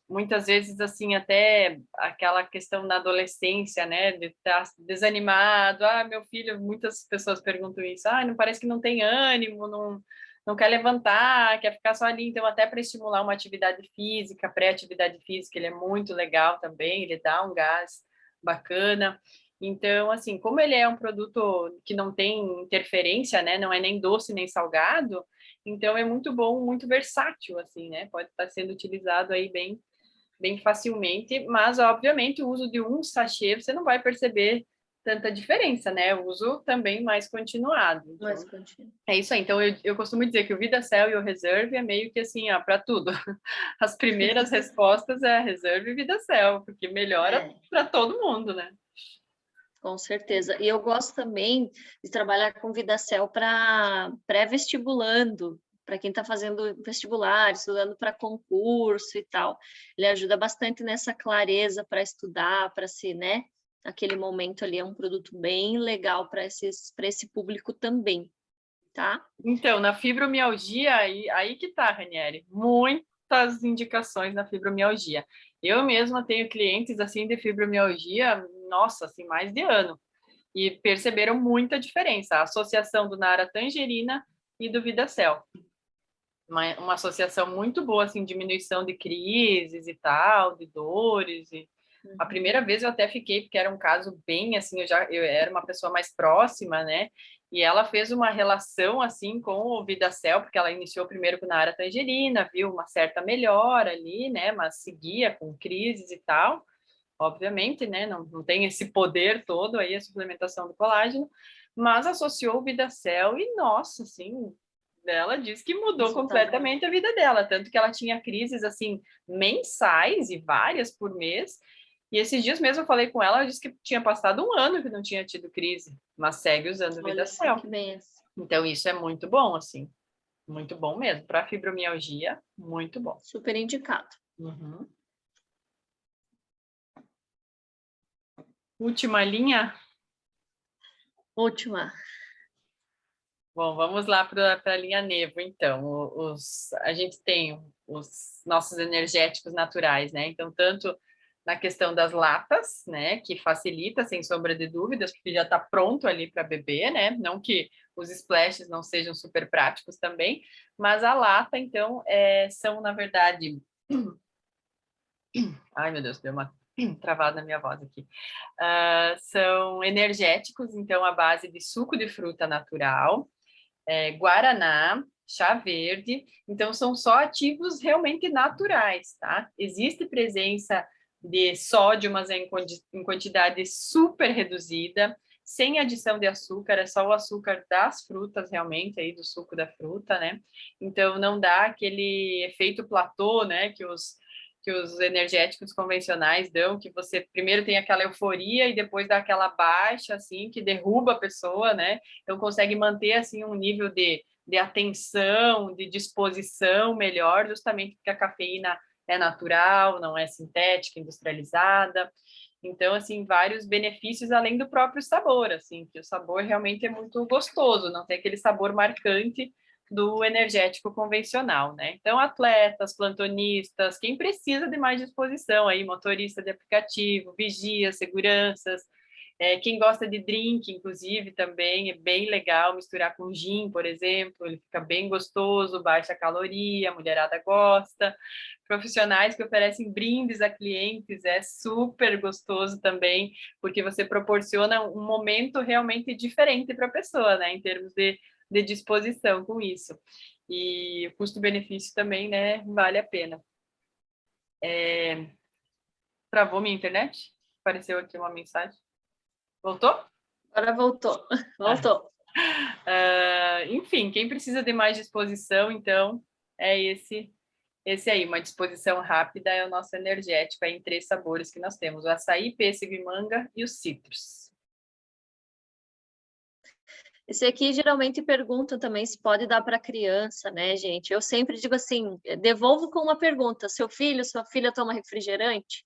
Muitas vezes, assim, até aquela questão na adolescência, né, de estar desanimado, meu filho, muitas pessoas perguntam isso, não parece que não tem ânimo, não quer levantar, quer ficar só ali, então até para estimular uma atividade física, pré-atividade física, ele é muito legal também, ele dá um gás bacana. Então, assim, como ele é um produto que não tem interferência, né, não é nem doce nem salgado, então é muito bom, muito versátil, assim, né, pode estar sendo utilizado aí bem facilmente, mas, obviamente, o uso de um sachê, você não vai perceber tanta diferença, né, o uso também mais continuado. Então, é isso aí. Então, eu costumo dizer que o VidaCell e o Reserve é meio que assim, para tudo. As primeiras respostas é Reserve e VidaCell, porque melhora para todo mundo, né? Com certeza. E eu gosto também de trabalhar com VidaCell para pré-vestibulando, para quem está fazendo vestibular, estudando para concurso e tal. Ele ajuda bastante nessa clareza para estudar, para se, né? Aquele momento ali é um produto bem legal para esse público também, tá? Então, na fibromialgia, aí que tá, Ranieri, muitas indicações na fibromialgia. Eu mesma tenho clientes, assim, de fibromialgia, nossa, assim, mais de ano, e perceberam muita diferença, a associação do Nara Tangerina e do VidaCell. Uma associação muito boa, assim, diminuição de crises e tal, de dores. E a primeira vez eu até fiquei, porque era um caso bem, assim, eu era uma pessoa mais próxima, né? E ela fez uma relação, assim, com o VidaCell, porque ela iniciou primeiro com a Nara Tangerina, viu uma certa melhora ali, né? Mas seguia com crises e tal. Obviamente, né? Não tem esse poder todo aí, a suplementação do colágeno, mas associou o VidaCell e, nossa, assim, ela disse que mudou completamente a vida dela, tanto que ela tinha crises assim mensais e várias por mês. E esses dias mesmo eu falei com ela, ela disse que tinha passado um ano que não tinha tido crise, mas segue usando o VidaCell. Então isso é muito bom, assim, muito bom mesmo para fibromialgia, muito bom. Super indicado. Uhum. Última linha? Última. Bom, vamos lá para a linha Nevo, então. A gente tem os nossos energéticos naturais, né? Então, tanto na questão das latas, né? Que facilita, sem sombra de dúvidas, porque já está pronto ali para beber, né? Não que os splashes não sejam super práticos também, mas a lata, então, são, na verdade... Ai, meu Deus, deu uma travada na minha voz aqui. São energéticos, então, à base de suco de fruta natural, guaraná, chá verde, então são só ativos realmente naturais, tá? Existe presença de sódio, mas em quantidade super reduzida, sem adição de açúcar, é só o açúcar das frutas realmente, aí do suco da fruta, né? Então não dá aquele efeito platô, né, que os energéticos convencionais dão, que você primeiro tem aquela euforia e depois dá aquela baixa, assim, que derruba a pessoa, né? Então, consegue manter, assim, um nível de atenção, de disposição melhor, justamente porque a cafeína é natural, não é sintética, industrializada. Então, assim, vários benefícios além do próprio sabor, assim, que o sabor realmente é muito gostoso, não tem aquele sabor marcante do energético convencional, né? Então, atletas, plantonistas, quem precisa de mais disposição aí, motorista de aplicativo, vigias, seguranças, Quem gosta de drink, inclusive, também é bem legal misturar com gin, por exemplo, ele fica bem gostoso, baixa caloria, a mulherada gosta. Profissionais que oferecem brindes a clientes, é super gostoso também, porque você proporciona um momento realmente diferente para a pessoa, né, em termos de disposição com isso. E o custo-benefício também, né, vale a pena. Travou minha internet? Apareceu aqui uma mensagem. Voltou? Agora voltou. Voltou. Enfim, quem precisa de mais disposição, então, é esse aí. Uma disposição rápida é o nosso energético, aí em 3 sabores que nós temos: o açaí, pêssego e manga e os citros. Esse aqui geralmente perguntam também se pode dar para criança, né, gente? Eu sempre digo assim, devolvo com uma pergunta: seu filho, sua filha toma refrigerante?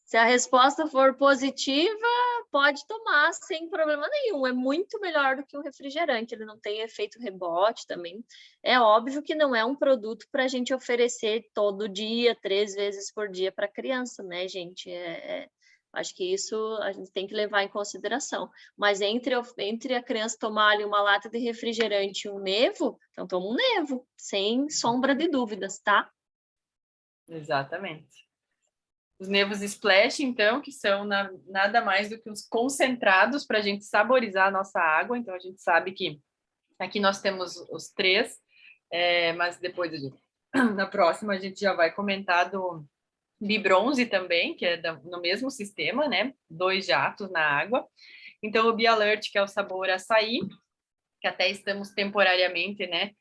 Se a resposta for positiva, pode tomar sem problema nenhum. É muito melhor do que um refrigerante, ele não tem efeito rebote também. É óbvio que não é um produto para a gente oferecer todo dia, 3 vezes por dia para criança, né, gente? Acho que isso a gente tem que levar em consideração. Mas entre a criança tomar ali uma lata de refrigerante e um Nevo, então toma um Nevo, sem sombra de dúvidas, tá? Exatamente. Os Nevos Splash, então, que são nada mais do que os concentrados para a gente saborizar a nossa água. Então, a gente sabe que aqui nós temos os 3, mas depois, na próxima, a gente já vai comentar do Bibronze também, que é no mesmo sistema, né? 2 jatos na água. Então, o Bialert, que é o sabor açaí, que até estamos temporariamente, né,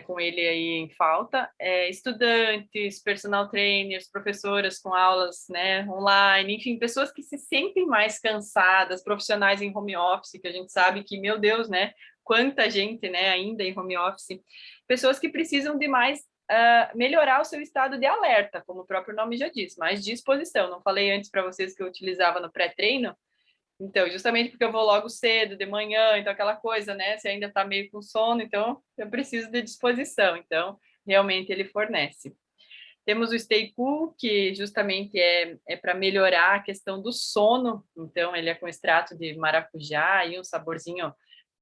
com ele aí em falta, estudantes, personal trainers, professoras com aulas, né, online, enfim, pessoas que se sentem mais cansadas, profissionais em home office, que a gente sabe que, meu Deus, né, quanta gente, né, ainda em home office, pessoas que precisam de mais melhorar o seu estado de alerta, como o próprio nome já diz, mais disposição. Não falei antes para vocês que eu utilizava no pré-treino? Então, justamente porque eu vou logo cedo, de manhã, então aquela coisa, né? Você ainda está meio com sono, então eu preciso de disposição. Então, realmente ele fornece. Temos o Stay Cool, que justamente é para melhorar a questão do sono. Então, ele é com extrato de maracujá e um saborzinho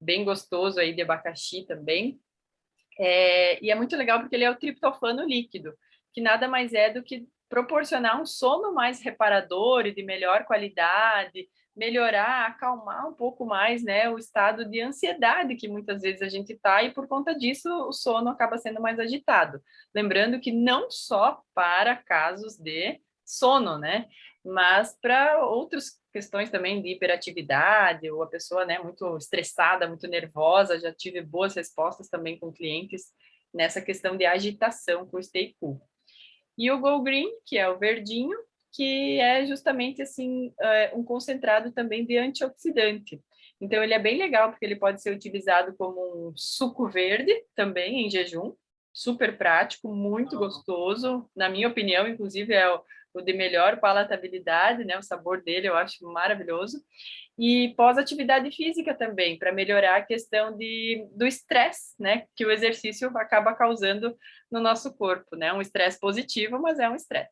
bem gostoso aí de abacaxi também. E é muito legal porque ele é o triptofano líquido, que nada mais é do que proporcionar um sono mais reparador e de melhor qualidade, melhorar, acalmar um pouco mais, né, o estado de ansiedade que muitas vezes a gente está, e por conta disso o sono acaba sendo mais agitado. Lembrando que não só para casos de sono, né, mas para outras questões também de hiperatividade, ou a pessoa, né, muito estressada, muito nervosa. Já tive boas respostas também com clientes nessa questão de agitação com o Stay Cool. E o Go Green, que é o verdinho, que é justamente assim um concentrado também de antioxidante. Então ele é bem legal porque ele pode ser utilizado como um suco verde também em jejum, super prático, muito gostoso, na minha opinião, inclusive é o de melhor palatabilidade, né? O sabor dele eu acho maravilhoso. E pós-atividade física também, para melhorar a questão do estresse, né? Que o exercício acaba causando no nosso corpo, né? Um estresse positivo, mas é um estresse.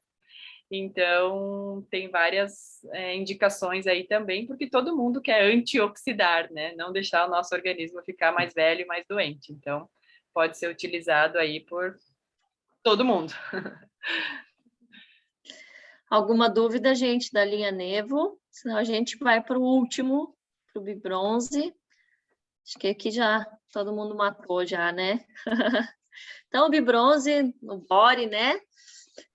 Então, tem várias indicações aí também, porque todo mundo quer antioxidar, né? Não deixar o nosso organismo ficar mais velho e mais doente. Então, pode ser utilizado aí por todo mundo. Alguma dúvida, gente, da linha Nevo? Senão a gente vai para o último, para o Bibronze. Acho que aqui já todo mundo matou já, né? Então, o Bibronze, no Body, né?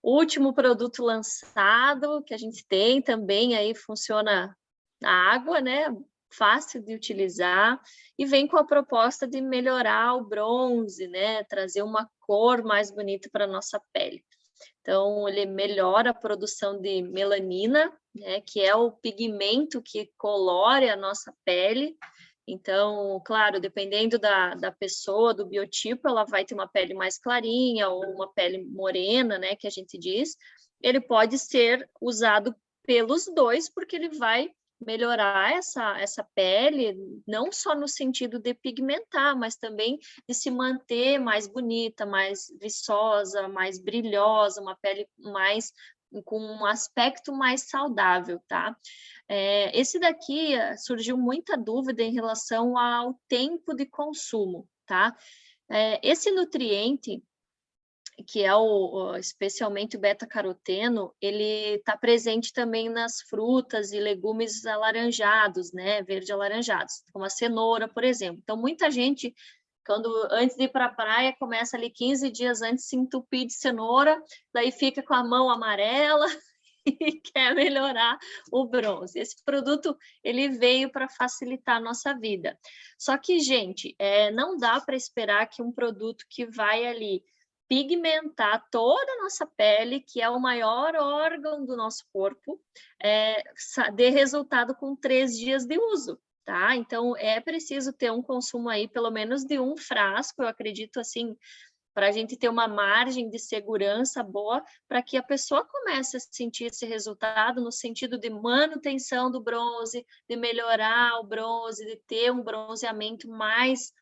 Último produto lançado que a gente tem também, aí funciona na água, né? Fácil de utilizar, e vem com a proposta de melhorar o bronze, né? Trazer uma cor mais bonita para a nossa pele. Então, ele melhora a produção de melanina, né, que é o pigmento que colore a nossa pele. Então, claro, dependendo da pessoa, do biotipo, ela vai ter uma pele mais clarinha ou uma pele morena, né, que a gente diz. Ele pode ser usado pelos dois, porque ele vai melhorar essa pele, não só no sentido de pigmentar, mas também de se manter mais bonita, mais viçosa, mais brilhosa, uma pele mais com um aspecto mais saudável, tá? Esse daqui surgiu muita dúvida em relação ao tempo de consumo, tá? Esse nutriente, que é especialmente o beta-caroteno, ele está presente também nas frutas e legumes alaranjados, né? Verde alaranjados, como a cenoura, por exemplo. Então, muita gente, antes de ir para a praia, começa ali 15 dias antes se entupir de cenoura, daí fica com a mão amarela e quer melhorar o bronze. Esse produto, ele veio para facilitar a nossa vida. Só que, gente, não dá para esperar que um produto que vai ali pigmentar toda a nossa pele, que é o maior órgão do nosso corpo, dê resultado com 3 dias de uso. Tá? Então, é preciso ter um consumo aí, pelo menos de um frasco, eu acredito assim, para a gente ter uma margem de segurança boa, para que a pessoa comece a sentir esse resultado no sentido de manutenção do bronze, de melhorar o bronze, de ter um bronzeamento mais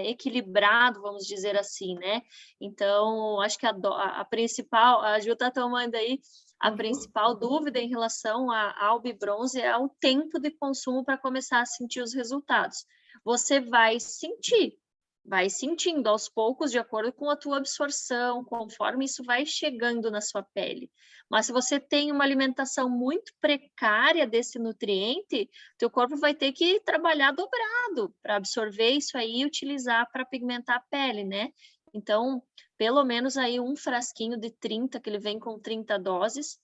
equilibrado, vamos dizer assim, né? Então, acho que a principal, a Ju está tomando aí, a principal dúvida em relação ao bibronze é o tempo de consumo para começar a sentir os resultados. Você vai sentindo aos poucos, de acordo com a tua absorção, conforme isso vai chegando na sua pele. Mas se você tem uma alimentação muito precária desse nutriente, teu corpo vai ter que trabalhar dobrado para absorver isso aí e utilizar para pigmentar a pele, né? Então, pelo menos aí um frasquinho de 30, que ele vem com 30 doses,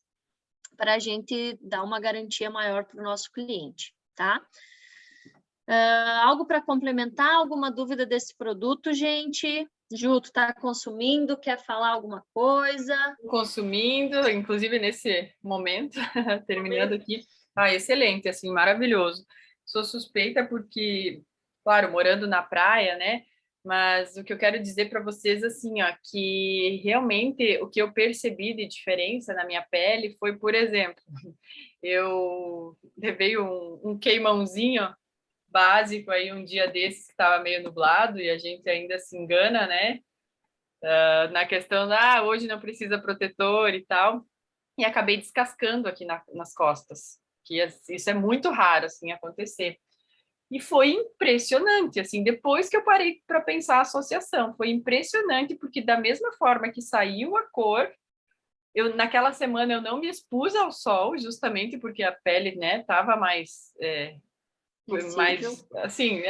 para a gente dar uma garantia maior para o nosso cliente, tá? Algo para complementar? Alguma dúvida desse produto, gente? Ju, tu está consumindo? Quer falar alguma coisa? Consumindo, inclusive nesse momento, terminando aqui. Excelente, assim, maravilhoso. Sou suspeita porque, claro, morando na praia, né? Mas o que eu quero dizer para vocês, assim, ó, que realmente o que eu percebi de diferença na minha pele foi, por exemplo, eu levei um queimãozinho básico aí um dia desses que estava meio nublado e a gente ainda se engana, né? Na questão hoje não precisa protetor e tal, e acabei descascando aqui nas costas, que isso é muito raro, assim, acontecer. E foi impressionante, assim, depois que eu parei para pensar a associação, foi impressionante, porque da mesma forma que saiu a cor, naquela semana eu não me expus ao sol, justamente porque a pele, né, estava mais assim,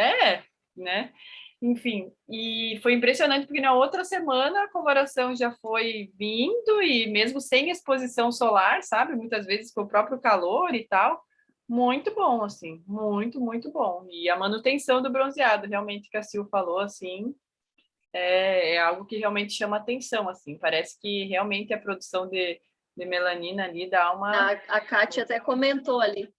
né? Enfim, e foi impressionante porque na outra semana a coloração já foi vindo e mesmo sem exposição solar, sabe? Muitas vezes com o próprio calor e tal, muito bom, assim, muito, muito bom. E a manutenção do bronzeado, realmente, que a Sil falou, assim, é algo que realmente chama atenção, assim, parece que realmente a produção de melanina ali dá uma... A Kátia até comentou ali.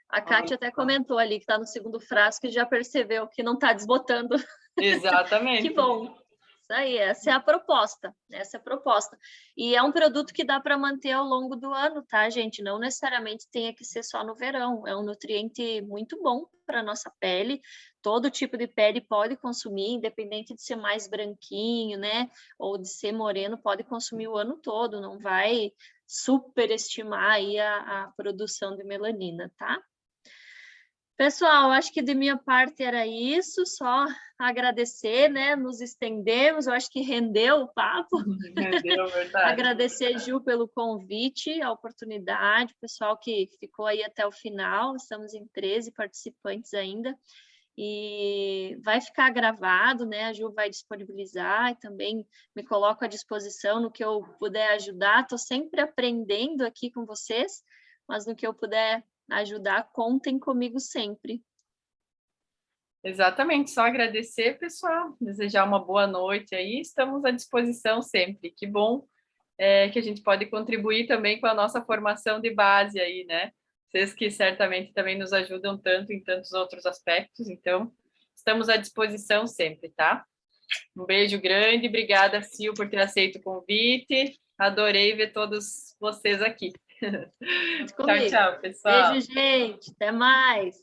A Kátia até comentou ali que está no segundo frasco e já percebeu que não está desbotando. Exatamente. Que bom. Isso aí, essa é a proposta. Essa é a proposta. E é um produto que dá para manter ao longo do ano, tá, gente? Não necessariamente tenha que ser só no verão. É um nutriente muito bom para a nossa pele. Todo tipo de pele pode consumir, independente de ser mais branquinho, né? Ou de ser moreno, pode consumir o ano todo. Não vai superestimar aí a produção de melanina, tá? Pessoal, acho que de minha parte era isso, só agradecer, né? Nos estendemos, eu acho que rendeu o papo. Rendeu, verdade. Agradecer, Ju, pelo convite, a oportunidade, o pessoal que ficou aí até o final, estamos em 13 participantes ainda, e vai ficar gravado, né? A Ju vai disponibilizar e também me coloco à disposição no que eu puder ajudar, estou sempre aprendendo aqui com vocês, mas no que eu puder ajudar, contem comigo sempre. Exatamente, só agradecer, pessoal, desejar uma boa noite aí, estamos à disposição sempre. Que bom que a gente pode contribuir também com a nossa formação de base aí, né? Vocês que certamente também nos ajudam tanto em tantos outros aspectos, então estamos à disposição sempre, tá? Um beijo grande, obrigada, Sil, por ter aceito o convite, adorei ver todos vocês aqui. Tchau, tchau, pessoal. Beijo, gente, até mais.